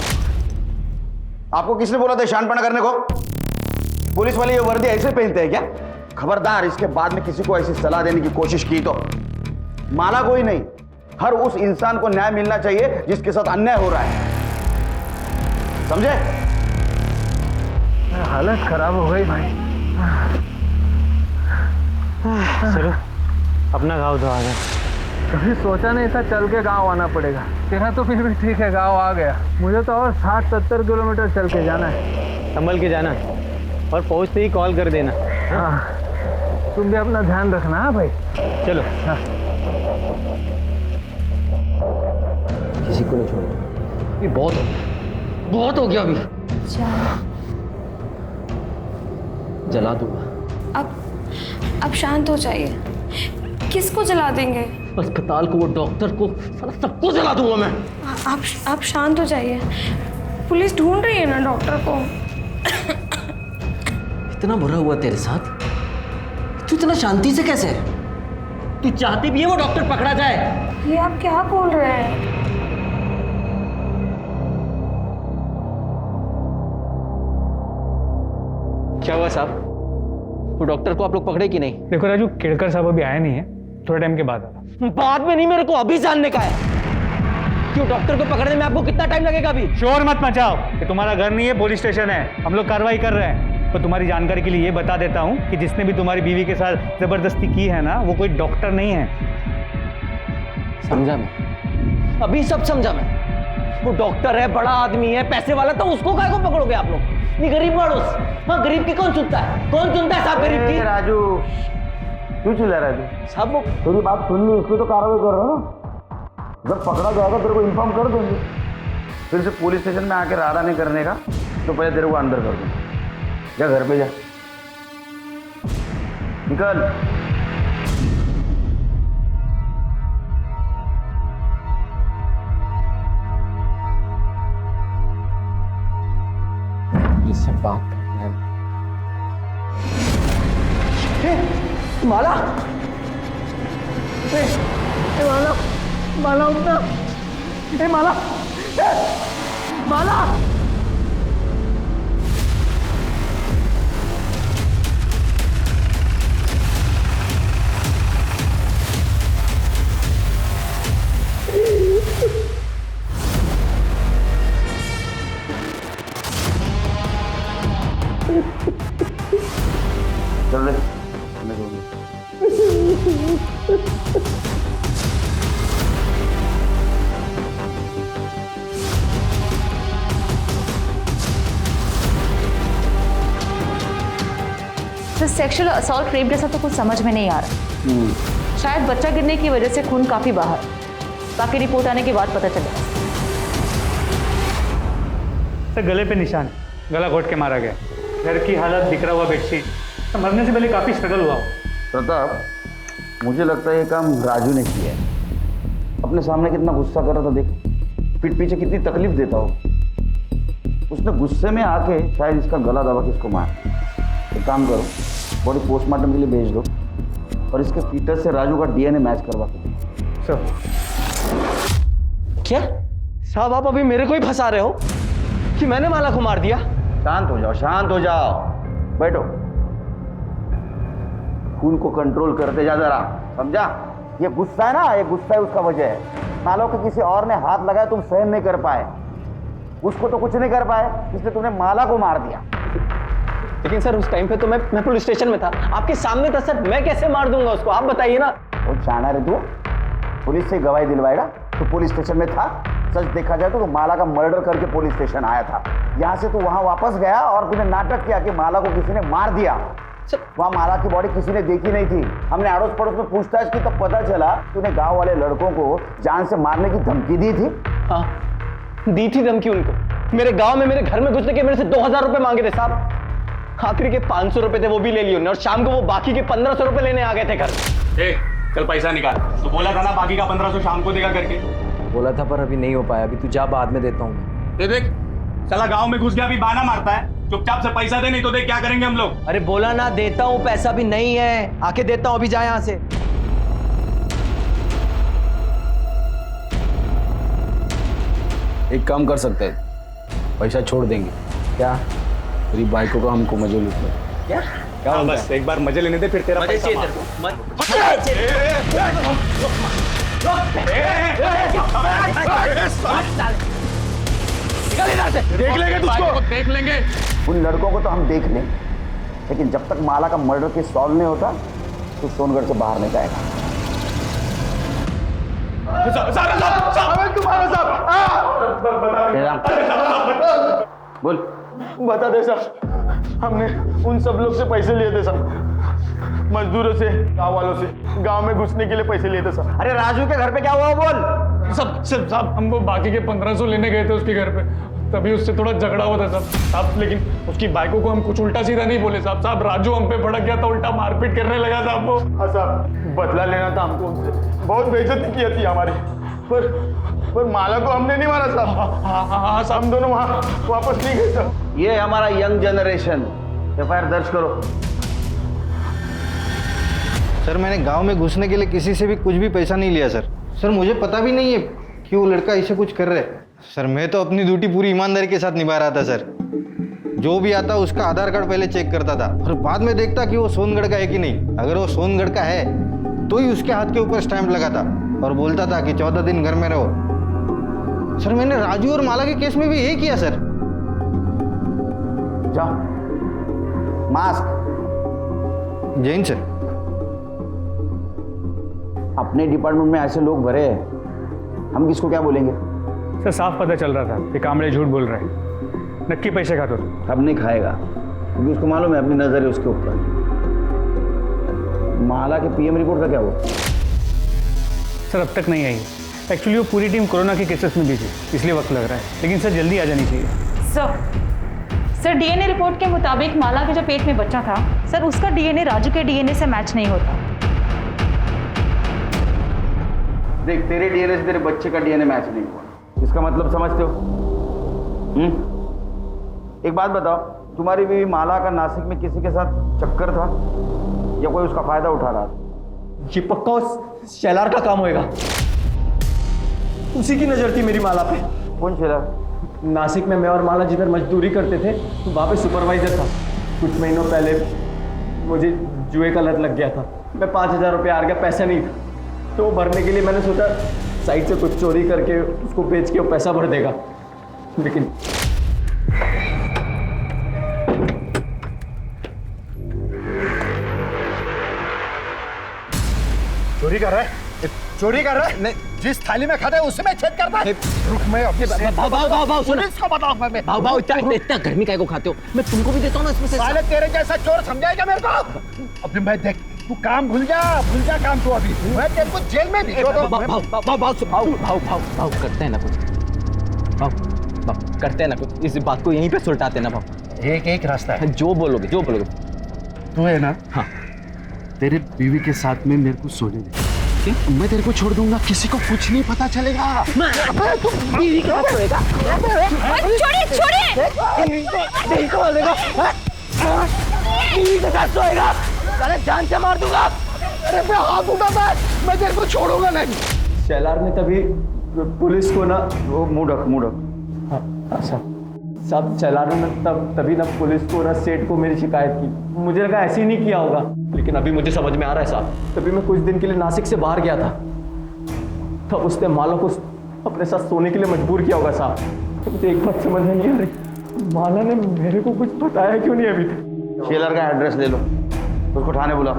आपको किसने बोला था शानपना करने को? पुलिस वाले ये वर्दी ऐसे पहनते हैं क्या? खबरदार, इसके बाद में किसी को ऐसी सलाह देने की कोशिश की तो माला कोई नहीं, हर उस इंसान को न्याय मिलना चाहिए जिसके साथ अन्याय हो रहा है। समझे? हालत खराब हो गई भाई। चलो अपना गाँव तो आ गया। कभी सोचा नहीं था चल के गांव आना पड़ेगा। तेरा तो फिर भी ठीक है, गांव आ गया। मुझे तो और 60-70 किलोमीटर चल के जाना है। संभल के जाना और पहुंचते ही कॉल कर देना। हाँ, तुम भी अपना ध्यान रखना। हाँ भाई, चलो। हाँ। किसी को नहीं छोड़ना, ये बहुत हो गया अभी। जला दूंगा। अब शांत हो जाइए। किसको जला देंगे? अस्पताल को, वो डॉक्टर को, सबको जला दूंगा मैं। आप शांत हो जाइए। पुलिस ढूंढ रही है ना डॉक्टर को। इतना बुरा हुआ तेरे साथ, तू इतना शांति से कैसे? तू चाहती भी है वो डॉक्टर पकड़ा जाए? ये आप क्या बोल रहे हैं? क्या हुआ साहब? वो डॉक्टर को आप लोग पकड़े कि नहीं? देखो राजू, केड़कर साहब अभी आए नहीं है, थोड़ा टाइम के बाद आना। बाद में नहीं, मेरे को अभी जानने का है क्यों डॉक्टर को पकड़ने में आपको कितना टाइम लगेगा अभी? शोर मत मचाओ, ये तुम्हारा घर नहीं है, पुलिस स्टेशन है। हम लोग कार्रवाई कर रहे हैं। तो तुम्हारी जानकारी के लिए ये बता देता हूँ कि जिसने भी तुम्हारी बीवी के साथ जबरदस्ती की है ना, वो कोई डॉक्टर नहीं है। समझा मैं, अभी सब समझा मैं। वो डॉक्टर है, बड़ा आदमी है, पैसे वाला, तो उसको काहे को पकड़ोगे आप लोग? नहीं, गरीब मानुस। हाँ, गरीब की कौन चुनता है? कौन चुनता है साहब गरीब की? राजू, क्यों चिल्ला रहा है तू? साहब, तेरी बात सुन ली, इसलिए तो कार्रवाई कर रहे हो ना। जब पकड़ा जाएगा तेरे को इन्फॉर्म कर देंगे। फिर से पुलिस स्टेशन में आके राड़ा नहीं करने का, तो पहले तेरे को अंदर कर दूंगा। जा घर पे जा, निकल। बाप है। माला, माला, माला उठना, माला, माला। चल रहे सर सेक्सुअल असॉल्ट रेप जैसा तो कुछ समझ में नहीं आ रहा। शायद बच्चा गिरने की वजह से खून काफी बाहर, बाकी रिपोर्ट आने के बाद पता चलेगा। सर गले पे निशान, गला घोट के मारा गया। घर की हालत, बिखरा हुआ बेडशीट, तो मरने से पहले काफी स्ट्रगल हुआ। प्रताप, मुझे लगता है ये काम राजू ने किया है। अपने सामने कितना गुस्सा कर रहा था, देख पीठ पीछे कितनी तकलीफ देता हो। उसने गुस्से में आके शायद इसका गला दबा के इसको मार। एक काम करो, बॉडी पोस्टमार्टम के लिए भेज दो और इसके फीटस से राजू का डीएनए मैच करवा दो। सर क्या साहब, आप अभी मेरे को ही फंसा रहे हो कि मैंने माला को मार दिया? शांत हो जाओ, शांत हो जाओ, बैठो। खून को कंट्रोल करते जा जरा, समझा? ये गुस्सा है ना, ये गुस्सा है उसका वजह है। मानो कि किसी और ने हाथ लगाया, तुम सहन नहीं कर पाए, उसको तो कुछ नहीं कर पाए, इसलिए तुमने माला को मार दिया। लेकिन सर उस टाइम पे तो मैं पुलिस स्टेशन में था, आपके सामने था सर, मैं कैसे मार दूंगा उसको, आप बताइए ना। वो चाहना रे तू पुलिस से गवाही दिलवाएगा? तो पुलिस स्टेशन में था, सच देखा जाए तो माला का मर्डर करके पुलिस स्टेशन आया था। यहाँ से तू वहाँ वापस गया और तूने नाटक किया कि माला को किसी ने मार दिया। वहाँ माला की बॉडी किसी ने देखी नहीं थी। हमने अड़ोस पड़ोस में पूछताछ की तो पता चला तूने गांव वाले लड़कों को जान से मारने की धमकी दी थी। हाँ, दी थी धमकी उनको। मेरे गांव में मेरे घर में घुसने के मेरे से 2000 रुपए मांगे थे साहब। आखिरी के 500 रुपए थे, वो भी ले लिए उन्होंने, और शाम को वो बाकी के 1500 रुपए लेने आ गए थे घर। चल पैसा निकाल, तो बोला था ना बाकी का 1500 शाम को देगा करके। बोला था पर अभी नहीं हो पाया, अभी तू जा, बाद में देता हूँ। दे देख, साला गांव में घुस गया, अभी बहाना मारता है। चुपचाप से पैसा दे, नहीं तो देख क्या करेंगे हम लोग। अरे बोला ना देता हूँ, पैसा भी नहीं है, आके देता हूँ, अभी जा यहाँ से। एक काम कर सकते हैं, पैसा छोड़ देंगे। क्या? तेरी बाइकों का हमको मजे लूट लो। क्या क्या बस एक बार मजे लेने दे, फिर तेरा पैसा देख लेंगे तुझको, देख लेंगे। उन लड़कों को तो हम देख लें, लेकिन जब तक माला का मर्डर केस सॉल्व नहीं होता तो सोनगढ़ से बाहर नहीं जाएगा। बोल। बता दे सर, हमने उन सब लोग से पैसे लिए थे सर, मजदूरों से, गांव वालों से, गांव में घुसने के लिए पैसे लिए थे सर। अरे राजू के घर पे क्या हुआ बोल। सब साहब, हम वो बाकी के 1500 लेने गए थे उसके घर पे, तभी उससे थोड़ा झगड़ा हुआ था साहब। लेकिन उसकी बाइकों को हम कुछ उल्टा सीधा नहीं बोले साहब। राजू हम पे भड़क गया था, उल्टा मारपीट करने लगा साहब वो। हाँ साहब, बदला लेना था हमको उनसे, बहुत बेइज्जती की थी हमारी, पर माला को हमने नहीं मारा साहब। हाँ साहब, हम दोनों वहाँ वापस नहीं गए साहब। ये हमारा यंग जनरेशन। एफआईआर दर्ज करो। सर मैंने गांव में घुसने के लिए किसी से भी कुछ भी पैसा नहीं लिया सर। सर मुझे पता भी नहीं है कि वो लड़का ऐसे कुछ कर रहा है। सर मैं तो अपनी ड्यूटी पूरी ईमानदारी के साथ निभा रहा था सर। जो भी आता उसका आधार कार्ड पहले चेक करता था और बाद में देखता कि वो सोनगढ़ का है कि नहीं। अगर वो सोनगढ़ का है तो ही उसके हाथ के ऊपर स्टैंप लगाता और बोलता था कि 14 दिन घर में रहो। सर मैंने राजू और माला के केस में भी यही किया सर। जाओ, मास्क। जैन सर, अपने डिपार्टमेंट में ऐसे लोग भरे हैं, हम किसको क्या बोलेंगे? सर साफ पता चल रहा था कि कामड़े झूठ बोल रहे हैं, नक्की पैसे खाता तो। अब नहीं खाएगा क्योंकि उसको मालूम है अपनी नजर है उसके ऊपर। माला के पीएम रिपोर्ट का क्या हुआ? सर अब तक नहीं आई। एक्चुअली वो पूरी टीम कोरोना के केसेस में भी थी, इसलिए वक्त लग रहा है, लेकिन सर जल्दी आ जानी चाहिए। सर डीएनए रिपोर्ट के मुताबिक माला के जो पेट में बच्चा था सर, उसका डीएनए राजू के डीएनए से मैच नहीं होता। देख, तेरे डीएनए से तेरे बच्चे का डीएनए मैच नहीं हुआ, इसका मतलब समझते हो? एक बात बताओ, तुम्हारी बीवी माला का नासिक में किसी के साथ चक्कर था या कोई उसका फायदा उठा रहा था? ये पक्का उस शेलार का काम होएगा। उसी की नजर थी मेरी माला पे। कौन शेलार? नासिक में मैं और माला जिधर मजदूरी करते थे तो वहाँ पे सुपरवाइजर था। कुछ महीनों पहले मुझे जुए का लत लग गया था। मैं 5,000 रुपये हार गया, पैसा नहीं था, तो भरने के लिए मैंने सोचा साइड से कुछ चोरी करके उसको बेच के वो पैसा भर देगा, लेकिन चोरी कर रहा है? चोरी कर रहा है? नहीं, जिस थाली में खाता है उसी में छेद करता है। रुक, मैं अभी भाव सुनो, पुलिस को बताऊंगा मैं। भाव इतना गर्मी काहे को खाते हो? मैं तुमको भी देता हूँ ना इसमें से। साले तेरे जैसा चोर समझाएगा मेरे को? अभी मैं देख, तू काम भूल जा काम तू अभी। मैं तेरे को जेल में भिजवा दूं। भाव करते हैं ना कुछ, भाव करते हैं ना कुछ, इस बात को यहीं पे सुलटाते हैं ना भाव। एक रास्ता है। जो बोलोगे तू है ना? हाँ। तेरे बीवी के साथ में मेरे को सोने दे। मैं तेरे को छोड़ दूंगा, किसी को कुछ नहीं पता चलेगा। तू बीवी के साथ सोएगा? छोड़िए बीवी को मारेगा? बीवी के साथ सोएगा? साले जान से मार दूंगा। अरे मैं हाथ उठाता है, मैं तेरे को छोड़ूंगा नहीं। शेलार ने तभी पुलिस को ना वो मुड़क अच्छा साहब, शेलार ने तभी ना पुलिस को ना सेठ को मेरी शिकायत की। मुझे लगा ऐसे ही नहीं किया होगा, लेकिन अभी मुझे समझ में आ रहा है साहब। तभी मैं कुछ दिन के लिए नासिक से बाहर गया था, तब उसने माला को अपने साथ सोने के लिए मजबूर किया होगा साहब। मुझे एक बात समझ में नहीं आ रही, माला ने मेरे को कुछ बताया क्यों नहीं अभी तक? शेलर का एड्रेस ले लो, उसको थाने बुला।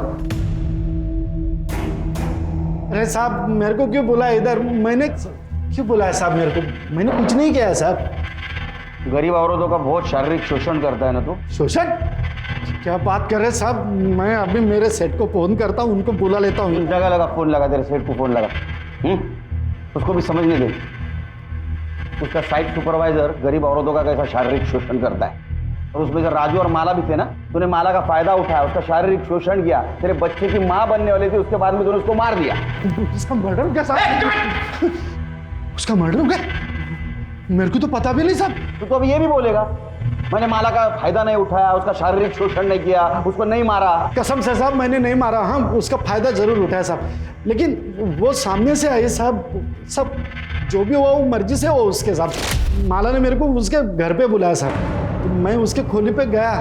अरे साहब मेरे को क्यों बुलाया इधर? मैंने क्यों बुलाया साहब? मेरे को मैंने कुछ नहीं किया है साहब। गरीब औरतों का बहुत शारीरिक शोषण करता है ना तू? शोषण? क्या बात कर रहे हैं साहब? मैं अभी मेरे सेठ को फोन करता हूँ, उनको बुला लेता हूँ। जगह लगा फोन लगा, तेरे सेठ को फोन लगा। उसको भी समझने दे, उसका साइट सुपरवाइजर गरीब औरतों का कैसा शारीरिक शोषण करता है। और उसमें जब राजू और माला भी थे ना, तूने माला का फायदा उठाया, उसका शारीरिक शोषण किया। तेरे बच्चे की माँ बनने वाली थी, उसके बाद में तूने उसको मार दिया। उसका मर्डर हो गया साहब? उसका मर्डर हो गया? मेरे को तो पता भी नहीं साहब। तू तो अब ये भी बोलेगा मैंने माला का फायदा नहीं उठाया, उसका शारीरिक शोषण नहीं किया, उसको नहीं मारा? कसम से साहब मैंने नहीं मारा। हाँ, उसका फायदा जरूर उठाया साहब, लेकिन वो सामने से आई साहब। सब जो भी हुआ वो मर्जी से हो उसके साहब। माला ने मेरे को उसके घर पे बुलाया साहब। मैं उसके खोली पे गया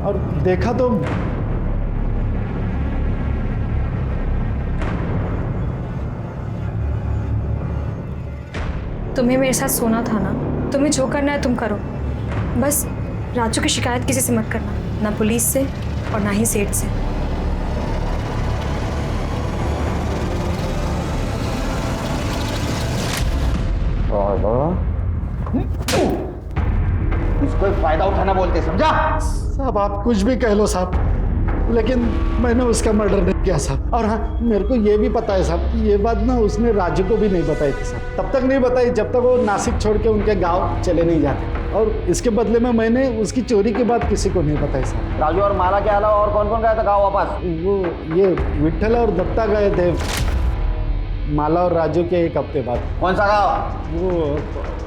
और देखा तो तुम्हें मेरे साथ सोना था ना, तुम्हें जो करना है तुम करो, बस राजू की शिकायत किसी से मत करना, ना पुलिस से और ना ही सेठ से। इसको फायदा उठाना बोलते, समझा? साहब आप कुछ भी कह लो साहब, लेकिन मैंने उसका मर्डर नहीं किया साहब। और हाँ, मेरे को ये भी पता है साहब, ये बात ना उसने राजू को भी नहीं बताई थी साहब। तब तक नहीं बताई जब तक वो नासिक छोड़ के उनके गांव चले नहीं जाते। और इसके बदले में मैंने उसकी चोरी की बात किसी को नहीं बताई साहब। राजू और माला के अलावा और कौन कौन गया था गाँव वापस? वो ये विट्ठल और दत्ता गए थे माला और राजू के एक हफ्ते बाद। कौन सा गाँव? वो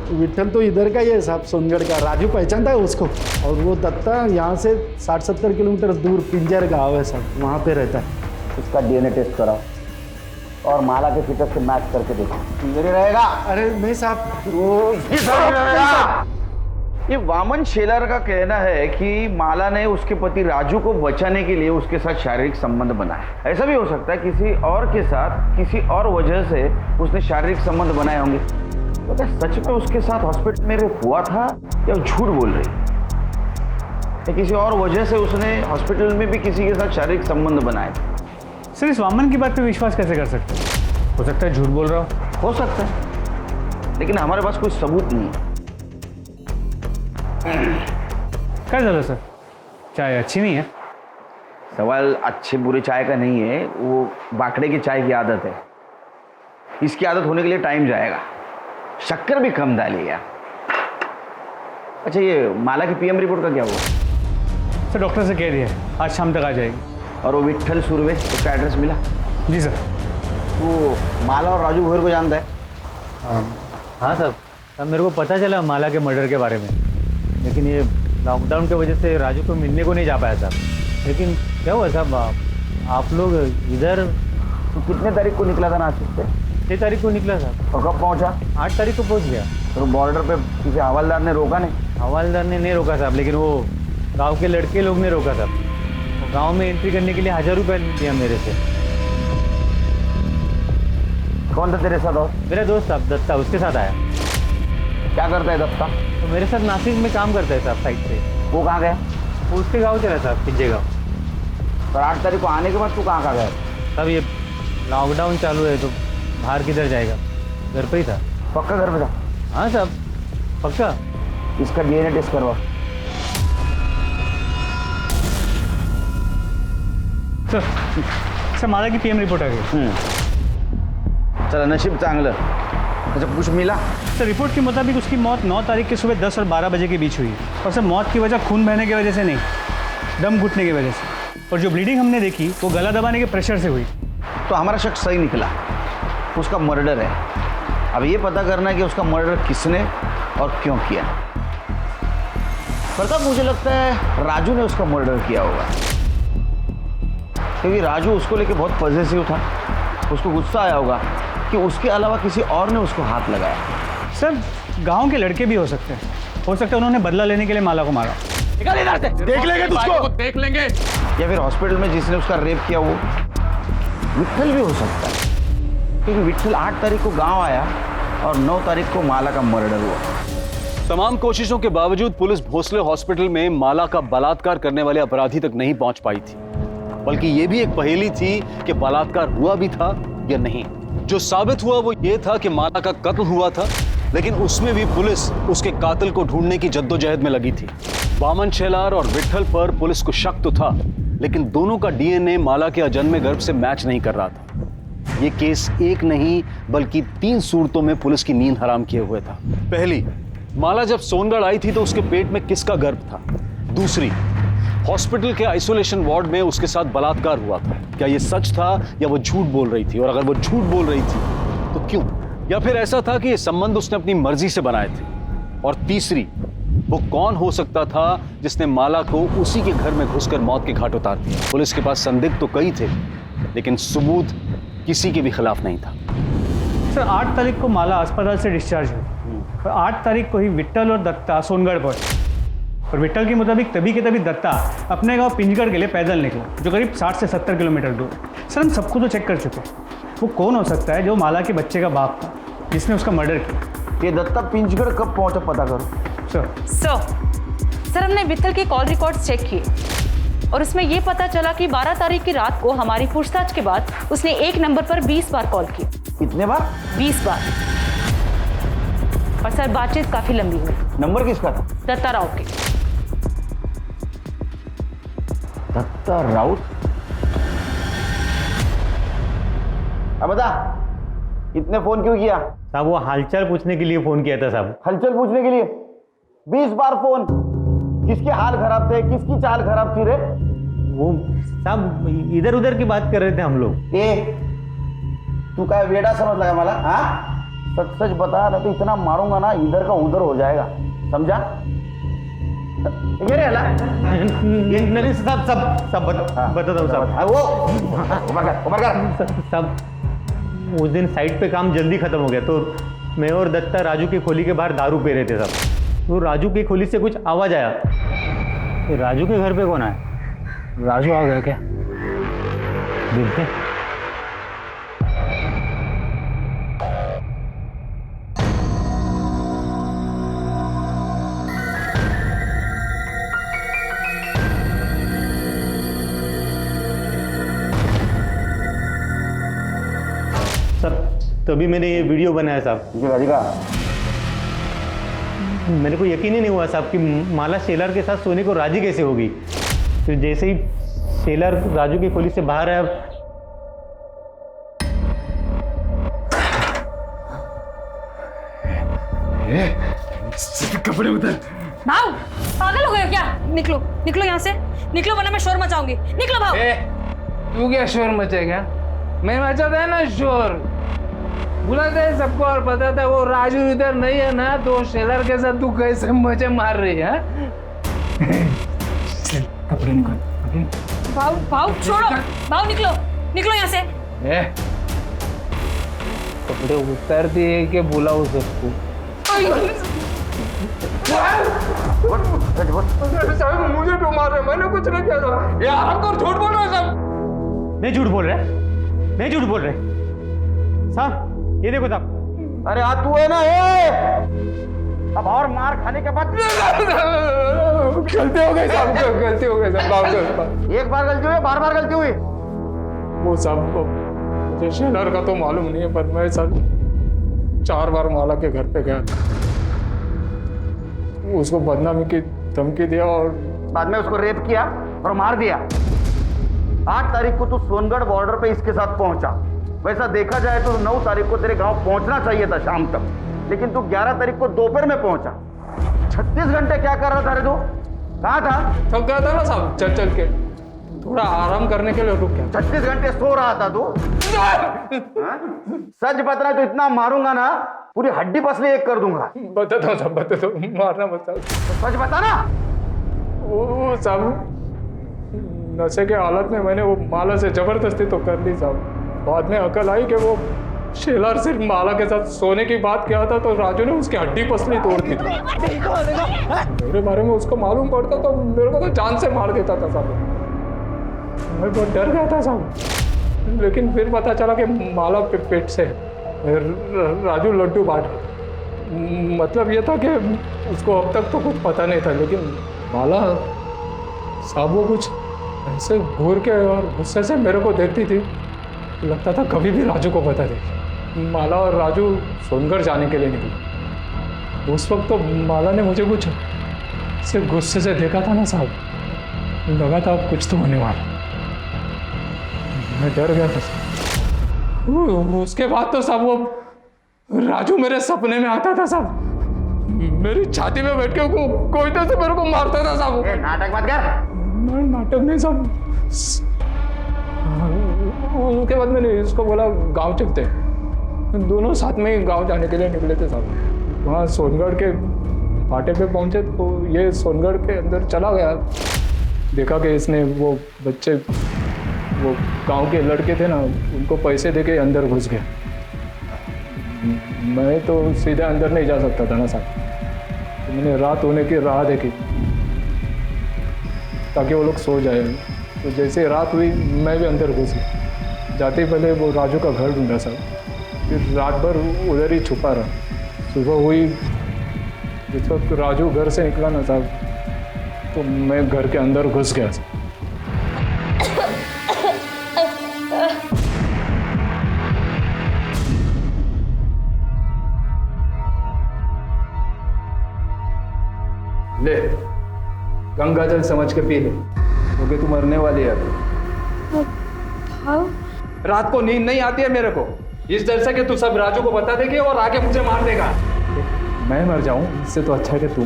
विट्ठल तो इधर का ही है साहब, सोनगढ़ का। राजू पहचानता है उसको। और वो दत्ता यहाँ से 60-70 किलोमीटर दूर पिंजर गाँव है साहब, वहाँ पे रहता है। उसका डीएनए टेस्ट कराओ और माला के फिटर से मैच करके देखो, इधर ही रहेगा। अरे नहीं साहब, वो ये वामन शेलर का कहना है कि माला ने उसके पति राजू को बचाने के लिए उसके साथ शारीरिक संबंध बनाया। ऐसा भी हो सकता है किसी और के साथ किसी और वजह से उसने शारीरिक संबंध बनाए होंगे। तो क्या सच में उसके साथ हॉस्पिटल में रेप हुआ था या झूठ बोल रही है? या किसी और वजह से उसने हॉस्पिटल में भी किसी के साथ शारीरिक संबंध बनाए थे? सर इस वामन की बात पे विश्वास कैसे कर सकते हैं? हो सकता है झूठ बोल रहा हो सकता है, लेकिन हमारे पास कोई सबूत नहीं है। क्या चलो सर, चाय अच्छी नहीं है? सवाल अच्छे बुरे चाय का नहीं है, वो बाकड़े की चाय की आदत है। इसकी आदत होने के लिए टाइम जाएगा, शक्कर भी कम डालिएगा। अच्छा ये माला की पीएम रिपोर्ट का क्या हुआ? सर डॉक्टर से कह दिया है आज शाम तक आ जाएगी। और वो विट्ठल सुरवे, उसका एड्रेस मिला? जी सर। वो माला और राजू भोर को जानता है? हाँ सर, मेरे को पता चला माला के मर्डर के बारे में, लेकिन ये लॉकडाउन की वजह से राजू को मिलने को नहीं जा पाया साहब। लेकिन क्या हुआ साहब, आप लोग इधर तो कितने तारीख को निकला था नासिक से? 6 तारीख को निकला साहब। और कब पहुंचा? 8 तारीख को पहुंच गया। तो बॉर्डर पे किसी हवलदार ने रोका नहीं? हवलदार ने नहीं रोका साहब, लेकिन वो गांव के लड़के लोग ने रोका साहब। वो गांव में एंट्री करने के लिए 1000 रुपये दिया मेरे से। कौन था तेरे साथ? और मेरा दोस्त साहब दत्ता, उसके साथ आया। क्या करता है दत्ता? तो मेरे साथ नासिक में काम करता है साहब साइड से। वो कहाँ गया? वो उसके गाँव चला साहब, पिंजे गाँव। और 8 तारीख को आने के बाद तू कहाँ गया? साहब ये लॉकडाउन चालू है तो बाहर किधर जाएगा, घर पे ही था। पक्का घर पे था? हाँ साहब पक्का। इसका DNA टेस्ट करवा। सर मला की PM रिपोर्ट आ गई। चला नशीब चांगलं। अच्छा कुछ मिला? सर रिपोर्ट के मुताबिक उसकी मौत 9 तारीख के सुबह 10 और 12 बजे के बीच हुई। और सर मौत की वजह खून बहने की वजह से नहीं, दम घुटने की वजह से। और जो ब्लीडिंग हमने देखी वो गला दबाने के प्रेशर से हुई। तो हमारा शक सही निकला, उसका मर्डर है। अब ये पता करना है कि उसका मर्डर किसने और क्यों किया। प्रताप मुझे लगता है राजू ने उसका मर्डर किया होगा, क्योंकि राजू उसको लेके बहुत पॉजिटिव था। उसको गुस्सा आया होगा कि उसके अलावा किसी और ने उसको हाथ लगाया। सर गांव के लड़के भी हो सकते हैं, हो सकता है उन्होंने बदला लेने के लिए माला को मारा। देख लेंगे तुझको, देख लेंगे। या फिर हॉस्पिटल में जिसने उसका रेप किया वो विट्ठल भी हो सकता है, क्योंकि विट्ठल 8 तारीख को गांव आया और 9 तारीख को माला का मर्डर हुआ। तमाम कोशिशों के बावजूद पुलिस भोसले हॉस्पिटल में माला का बलात्कार करने वाले अपराधी तक नहीं पहुंच पाई थी। बल्कि यह भी एक पहेली थी कि बलात्कार हुआ भी था या नहीं। जो साबित हुआ वो ये था कि माला का कत्ल हुआ था, लेकिन उसमें भी पुलिस उसके कातिल को ढूंढने की जद्दोजहद में लगी थी। वामन शेलार और विट्ठल पर पुलिस को शक तो था, लेकिन दोनों का DNA माला के अजन्मे गर्भ से मैच नहीं कर रहा था। ये केस एक नहीं बल्कि 3 सूरतों में पुलिस की नींद हराम किए हुए था। पहली, माला जब सोनगढ़ आई थी तो उसके पेट में किसका गर्भ था? दूसरी, हॉस्पिटल के आइसोलेशन वार्ड में उसके साथ बलात्कार हुआ था। क्या ये सच था या वो झूठ बोल रही थी? और अगर वो झूठ बोल रही थी तो क्यों? या फिर ऐसा था कि ये संबंध उसने अपनी मर्जी से बनाए थे? और तीसरी, वो कौन हो सकता था जिसने माला को उसी के घर में घुसकर मौत के घाट उतार दिया? पुलिस के पास संदिग्ध तो कई थे, लेकिन सबूत किसी के भी खिलाफ नहीं था। सर 8 तारीख को माला अस्पताल से डिस्चार्ज हुई और 8 तारीख को ही विट्ठल और दत्ता सोनगढ़ पहुंचे। और विट्ठल के मुताबिक तभी के तभी दत्ता अपने गांव पिंजगढ़ के लिए पैदल निकला, जो करीब 60 से 70 किलोमीटर दूर। सर हम सबको तो चेक कर चुके हैं, वो कौन हो सकता है जो माला के बच्चे का बाप था जिसने उसका मर्डर किया? ये दत्ता पिंजगढ़ कब पहुंचा पता करो। सर हमने विट्ठल के कॉल रिकॉर्ड्स चेक किए और उसमें यह पता चला कि 12 तारीख की रात को हमारी पूछताछ के बाद उसने एक नंबर पर 20 बार कॉल की। कितने बार? 20 बार। और सर बातचीत काफी लंबी हुई। नंबर किसका था? दत्ता राउत के। दत्ता राउत? अब बता, इतने फोन क्यों किया? साहब वो हालचाल पूछने के लिए फोन किया था साहब। हलचल पूछने के लिए 20 बार फोन? किसके हाल खराब थे, किसकी चाल खराब थी रे? वो साहब इधर उधर की बात कर रहे थे हम लोग। तू क्या वेड़ा समझ लगा मला? हाँ सच सच बता, ना तो इतना मारूंगा ना इधर का उधर हो जाएगा, समझा? नहीं साहब सब बता दो साहब। साहब उस दिन साइट पे काम जल्दी खत्म हो गया तो मैं और दत्ता राजू की खोली के बाहर दारू पी रहे थे साहब। तो राजू की खोली से कुछ आवाज आया। राजू के घर पे कौन आया? राजू आ गया क्या? देखते। तभी मैंने ये वीडियो बनाया साहब। मेरे को यकीन ही नहीं हुआ साहब कि माला शेलार के साथ सोने को राजी कैसे होगी। फिर जैसे ही शेलार राजू की खोली से बाहर आया, कपड़े उतर। भाव पागल हो गए क्या? निकलो निकलो यहाँ से, निकलो वरना मैं शोर मचाऊंगी। निकलो भाव। तू क्या शोर मचेगा? मैं मचाता है ना शोर, बुलाता है सबको और बताता है वो राजू इधर नहीं है ना, तो शेलर के साथ तू कैसे मजे मार रही है? कपड़े निकाल। भाव भाव छोड़ो, भाव निकलो निकलो यहाँ से। कपड़े उतार दिए कि बुलाओ सबको? साहब मुझे क्यों मार रहे? मैंने कुछ नहीं किया था। ये आराम कर, झूठ बोल रहे हैं सब। नहीं झूठ बोल रहे, नहीं झूठ बोल रहे साहब। ये देखो साहब। अरे आज तू है ना ये, अब और मार खाने के बाद गलती हो गई साहब, गलती हो गई साहब। एक बार गलती हुई, बार बार गलती हुई। वो साहब को मुझे शेलर का तो मालूम नहीं है, पर मैं सर 4 बार माला के घर पे गया, उसको बदनामी की धमकी दिया और बाद में उसको रेप किया और मार दिया। 8 तारीख को तू सोनगढ़ बॉर्डर पे इसके साथ पहुंचा। वैसा देखा जाए तो 9 तारीख को तेरे गांव पहुंचना चाहिए था शाम तक, लेकिन तू 11 तारीख को दोपहर में पहुंचा। 36 घंटे क्या कर रहा था रे तू? कहाँ था? थक गया था ना साहब, चल चल के, थोड़ा आराम करने के लिए रुक गया। 36 घंटे सो रहा था तू? सच बता, तो इतना मारूंगा ना पूरी हड्डी पसली एक कर दूंगा। बता दो साहब, बता दो, मारना बता। सच बता ना। वो साहब नशे के हालत में मैंने वो माला से जबरदस्ती तो कर ली साहब। बाद में अकल आई कि वो शेलर सिर्फ माला के साथ सोने की बात किया था, तो राजू ने उसकी हड्डी पसली तोड़ दी थी। मेरे बारे में उसको मालूम पड़ता तो मेरे को तो जान से मार देता था साहब। मैं बहुत डर गया था साहब, लेकिन फिर पता चला कि माला पेट से राजू लड्डू बांट। मतलब ये था कि उसको अब तक तो कुछ पता नहीं था, लेकिन माला साहब वो कुछ ऐसे घूर के और गुस्से से मेरे को देखती थी, लगता था कभी भी राजू को बता दे। माला और राजू सोनगढ़ जाने के लिए निकले। उस वक्त तो माला ने मुझे कुछ से गुस्से से देखा था ना साहब, लगा था अब कुछ तो होने वाला। मैं डर गया था साहब। उसके बाद तो साहब वो राजू मेरे सपने में आता था साहब, मेरी छाती में बैठ के कोई तो से मेरे को मारता था साहब। नाटक मत कर। नाटक नहीं साहब। उसके बाद मैंने इसको बोला गांव चलते हैं। दोनों साथ में ही गांव जाने के लिए निकले थे साहब। वहाँ सोनगढ़ के फाटे पे पहुंचे तो ये सोनगढ़ के अंदर चला गया। देखा कि इसने वो बच्चे, वो गांव के लड़के थे ना, उनको पैसे देके अंदर घुस गया। मैं तो सीधे अंदर नहीं जा सकता था ना साहब, तो मैंने रात होने की राह देखी ताकि वो लोग सो जाए। तो जैसे रात हुई मैं भी अंदर घुस गया। जाते ही पहले वो राजू का घर ढूंढा साहब, फिर रात भर उधर ही छुपा रहा। सुबह हुई, जिस वक्त राजू घर से निकला ना साहब, तो मैं घर के अंदर घुस गया। ले गंगा जल समझ के पी ले, क्योंकि तू मरने वाली है। रात को नींद नहीं आती है मेरे को, इस डर से कि तू सब राजू को बता देगी और आगे मुझे मार देगा। मैं मर जाऊं इससे तो अच्छा है कि तू।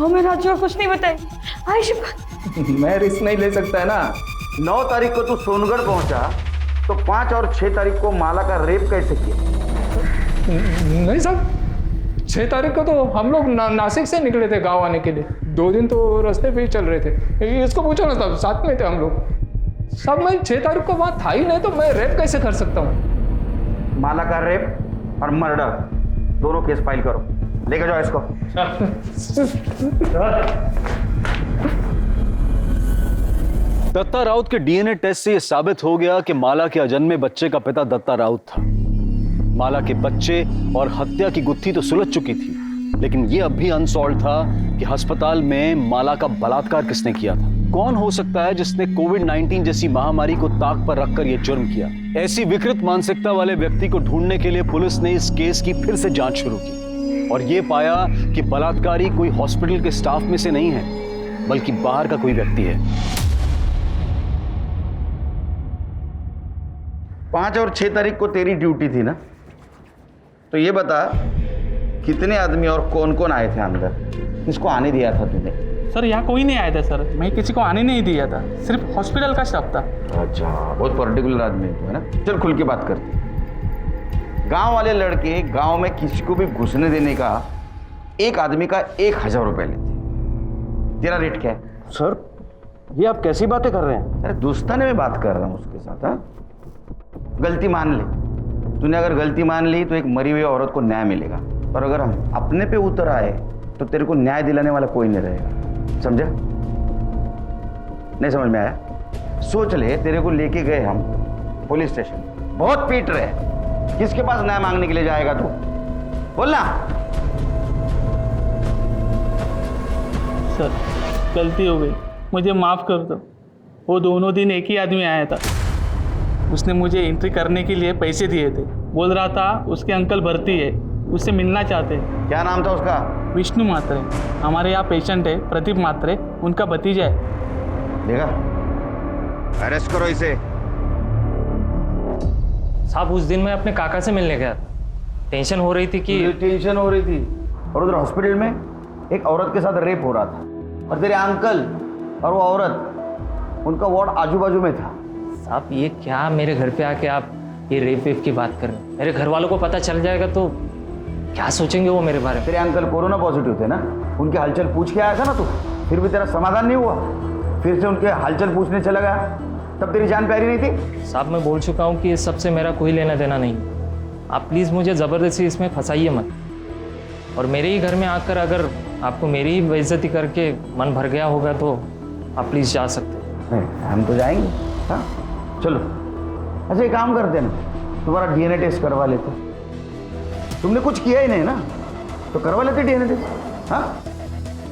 मैं राजू को कुछ नहीं बताएगी आयुष्मान। मैं रिस्क नहीं ले सकता है ना। 9 तारीख को तू सोनगढ़ पहुंचा तो 5 और 6 तारीख को माला का रेप कैसे किया? नहीं साहब, 6 तारीख को तो हम लोग नासिक से निकले थे गांव आने के लिए। 2 दिन तो रास्ते पे ही चल रहे थे। इसको पूछो ना साहब, साथ में थे हम लोग सब। मैं 6 तारीख को वहाँ था ही नहीं, तो मैं रेप कैसे कर सकता हूँ? माला का रेप और मर्डर दोनों केस फाइल करो, लेकर जाओ इसको। दत्ता राउत के डीएनए टेस्ट से यह साबित हो गया कि माला के अजन्मे बच्चे का पिता दत्ता राउत था। माला के बच्चे और हत्या की गुत्थी तो सुलझ चुकी थी, लेकिन यह अब भी अनसॉल्व था कि अस्पताल में माला का बलात्कार किसने किया था। कौन हो सकता है जिसने कोविड-19 जैसी महामारी को ताक पर रखकर यह जुर्म किया? ऐसी विकृत मानसिकता वाले व्यक्ति को ढूंढने के लिए पुलिस ने इस केस की फिर से जांच शुरू की और यह पाया कि बलात्कारी कोई हॉस्पिटल के स्टाफ में से नहीं है, बल्कि बाहर का कोई व्यक्ति है। 5 और 6 तारीख को तेरी ड्यूटी थी ना, तो ये बता कितने आदमी और कौन कौन आए थे अंदर? किसको आने दिया था तूने? सर यहाँ कोई नहीं आया था सर, मैं किसी को आने नहीं दिया था, सिर्फ हॉस्पिटल का स्टाफ था। अच्छा, बहुत पर्टिकुलर आदमी है तू, है ना? चल खुल के बात करते। गांव वाले लड़के गांव में किसी को भी घुसने देने का एक आदमी का 1000 रुपए लेते, तेरा रेट क्या है? सर ये आप कैसी बातें कर रहे हैं? अरे दोस्ताने में बात कर रहा हूँ उसके साथ। हाँ, गलती मान ले। तूने अगर गलती मान ली तो एक मरी हुई औरत को न्याय मिलेगा, और अगर हम अपने पे उतर आए तो तेरे को न्याय दिलाने वाला कोई नहीं रहेगा। समझा? नहीं समझ में आया? सोच ले, तेरे को लेके गए हम पुलिस स्टेशन, बहुत पीट रहे, किसके पास न्याय मांगने के लिए जाएगा तू? बोलना। सर गलती हो गई, मुझे माफ़ कर दो। वो दोनों दिन एक ही आदमी आया था, उसने मुझे एंट्री करने के लिए पैसे दिए थे। बोल रहा था उसके अंकल भर्ती है, उससे मिलना चाहते हैं। क्या नाम था उसका? विष्णु मात्रे। हमारे यहाँ पेशेंट है प्रदीप मात्रे, उनका भतीजा है। देखा, अरेस्ट करो इसे। साहब उस दिन मैं अपने काका से मिलने गया था, टेंशन हो रही थी कि टेंशन हो रही थी, और उधर हॉस्पिटल में एक औरत के साथ रेप हो रहा था, और तेरे अंकल और वो औरत, उनका वार्ड आजू बाजू में था। साहब ये क्या मेरे घर पे आके आप ये रेप वेप की बात कर रहे हैं? मेरे घर वालों को पता चल जाएगा तो क्या सोचेंगे वो मेरे बारे में? तेरे अंकल कोरोना पॉजिटिव थे ना, उनके हालचाल पूछ के आया था ना तू, फिर भी तेरा समाधान नहीं हुआ, फिर से उनके हालचाल पूछने चला गया, तब तेरी जान प्यारी नहीं थी? साहब मैं बोल चुका हूँ कि इस सब से मेरा कोई लेना देना नहीं। आप प्लीज़ मुझे ज़बरदस्ती इसमें फंसाइए मत, और मेरे ही घर में आकर अगर आपको मेरी ही बेइज्जती करके मन भर गया होगा तो आप प्लीज़ जा सकते हैं। हम तो जाएंगे। हाँ चलो, अच्छा एक काम करते ना, तुम्हारा डीएनए टेस्ट करवा लेते। तुमने कुछ किया ही नहीं ना, तो करवा लेते डीएनए टेस्ट। हाँ,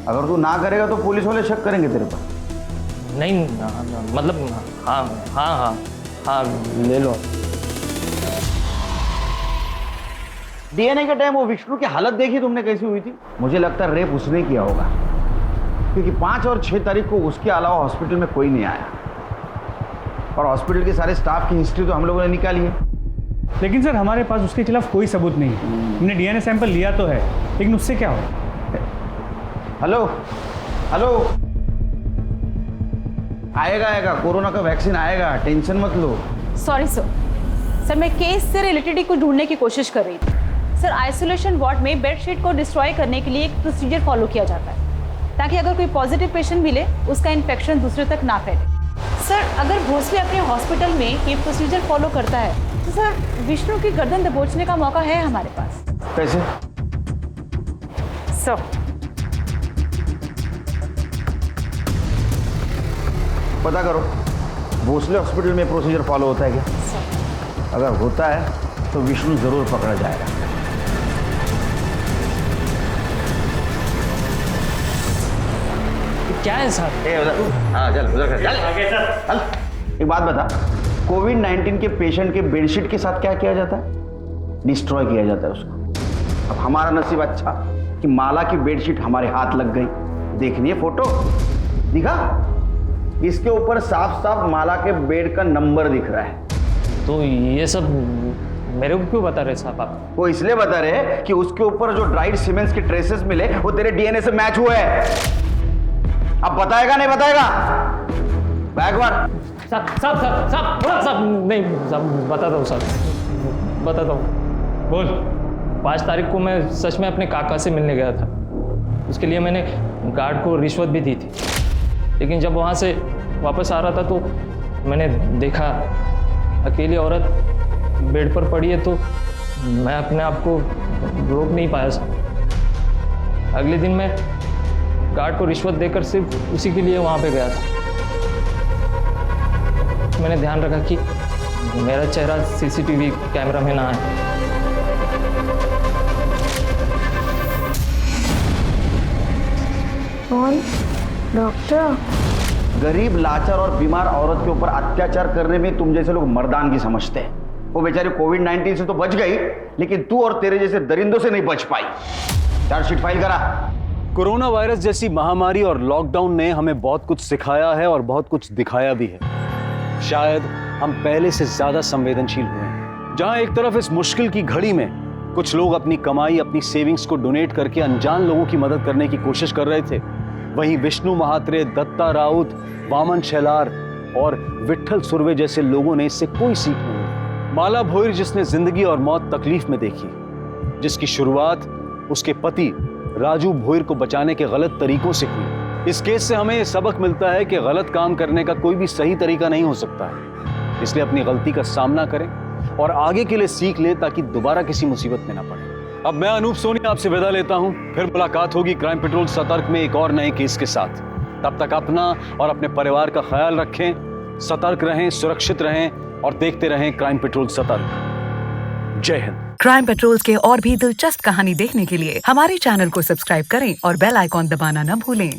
अगर तू ना करेगा तो पुलिस वाले शक करेंगे तेरे पर। नहीं मतलब हाँ हाँ हाँ हाँ ले लो। डीएनए के टाइम वो विष्णु की हालत देखी तुमने कैसी हुई थी? मुझे लगता है रेप उसने किया होगा, क्योंकि 5 और 6 तारीख को उसके अलावा हॉस्पिटल में कोई नहीं आया, और हॉस्पिटल के सारे स्टाफ की हिस्ट्री तो हम लोगों ने निकाली है। लेकिन सर हमारे पास उसके खिलाफ कोई सबूत नहीं है। हमने डीएनए सैंपल लिया तो है, लेकिन उससे क्या हो? हेलो हेलो, आएगा कोरोना का वैक्सीन आएगा, टेंशन मत लो। सॉरी सर, मैं केस से रिलेटेड ही कुछ ढूंढने की कोशिश कर रही थी। सर आइसोलेशन वार्ड में बेडशीट को डिस्ट्रॉय करने के लिए एक प्रोसीजर फॉलो किया जाता है, ताकि अगर कोई पॉजिटिव पेशेंट मिले उसका इन्फेक्शन दूसरे तक ना फैले। सर अगर भोसले अपने हॉस्पिटल में ये प्रोसीजर फॉलो करता है तो सर विष्णु की गर्दन दबोचने का मौका है हमारे पास। कैसे? सर पता करो भोसले हॉस्पिटल में प्रोसीजर फॉलो होता है क्या? अगर होता है तो विष्णु जरूर पकड़ा जाएगा। क्या है साहब? हाँ चल उधर चल। एक बात बता, कोविड-19 के पेशेंट के बेडशीट के साथ क्या किया जाता है? डिस्ट्रॉय किया जाता है उसको। अब हमारा नसीब अच्छा कि माला की बेडशीट हमारे हाथ लग गई। देखनी है फोटो? दिखा, इसके ऊपर साफ साफ माला के बेड का नंबर दिख रहा है। तो ये सब मेरे को क्यों बता रहे साहब आप? वो इसलिए बता रहे कि उसके ऊपर जो ड्राइड सीमेंट्स के ट्रेसेस मिले वो तेरे डीएनए से मैच हुए हैं। अब बताएगा नहीं बताएगा? बैकवर्ड साहब नहीं साहब, बताता हूँ साहब, बताता हूँ। बोल। 5 तारीख को मैं सच में अपने काका से मिलने गया था, उसके लिए मैंने गार्ड को रिश्वत भी दी थी, लेकिन जब वहाँ से वापस आ रहा था तो मैंने देखा अकेली औरत बेड पर पड़ी है, तो मैं अपने आप को रोक नहीं पाया साहब। अगले दिन मैं गार्ड को रिश्वत देकर सिर्फ उसी के लिए वहाँ पे गया था। मैंने ध्यान रखा कि मेरा चेहरा सीसीटीवी कैमरा में ना आए। कौन? डॉक्टर? गरीब, लाचार और बीमार औरत के ऊपर अत्याचार करने में तुम जैसे लोग मर्दानगी समझते हैं। वो बेचारी कोविड-19 से तो बच गई, लेकिन तू और तेरे जैसे दरिंदों से नहीं बच पाई। चार्जशीट फाइल करा। कोरोना वायरस जैसी महामारी और लॉकडाउन ने हमें बहुत कुछ सिखाया है और बहुत कुछ दिखाया भी है। शायद हम पहले से ज्यादा संवेदनशील हुए हैं। जहां एक तरफ इस मुश्किल की घड़ी में कुछ लोग अपनी कमाई, अपनी सेविंग्स को डोनेट करके अनजान लोगों की मदद करने की कोशिश कर रहे थे, वहीं विष्णु महात्रे, दत्ता राउत, वामन शेलार और विट्ठल सुर्वे जैसे लोगों ने इससे कोई सीख नहीं। माला भोईर जिसने जिंदगी और मौत तकलीफ में देखी, जिसकी शुरुआत उसके पति राजू भोईर को बचाने के गलत तरीकों से हुई, इस केस से हमें सबक मिलता है कि गलत काम करने का कोई भी सही तरीका नहीं हो सकता है। इसलिए अपनी गलती का सामना करें और आगे के लिए सीख लें ताकि दोबारा किसी मुसीबत में ना पड़े। अब मैं अनूप सोनी आपसे विदा लेता हूं। फिर मुलाकात होगी क्राइम पेट्रोल सतर्क में एक और नए केस के साथ। तब तक अपना और अपने परिवार का ख्याल रखें, सतर्क रहें, सुरक्षित रहें और देखते रहें क्राइम पेट्रोल सतर्क। जय हिंद। क्राइम पेट्रोल के और भी दिलचस्प कहानी देखने के लिए हमारे चैनल को सब्सक्राइब करें और बेल आइकॉन दबाना न भूलें।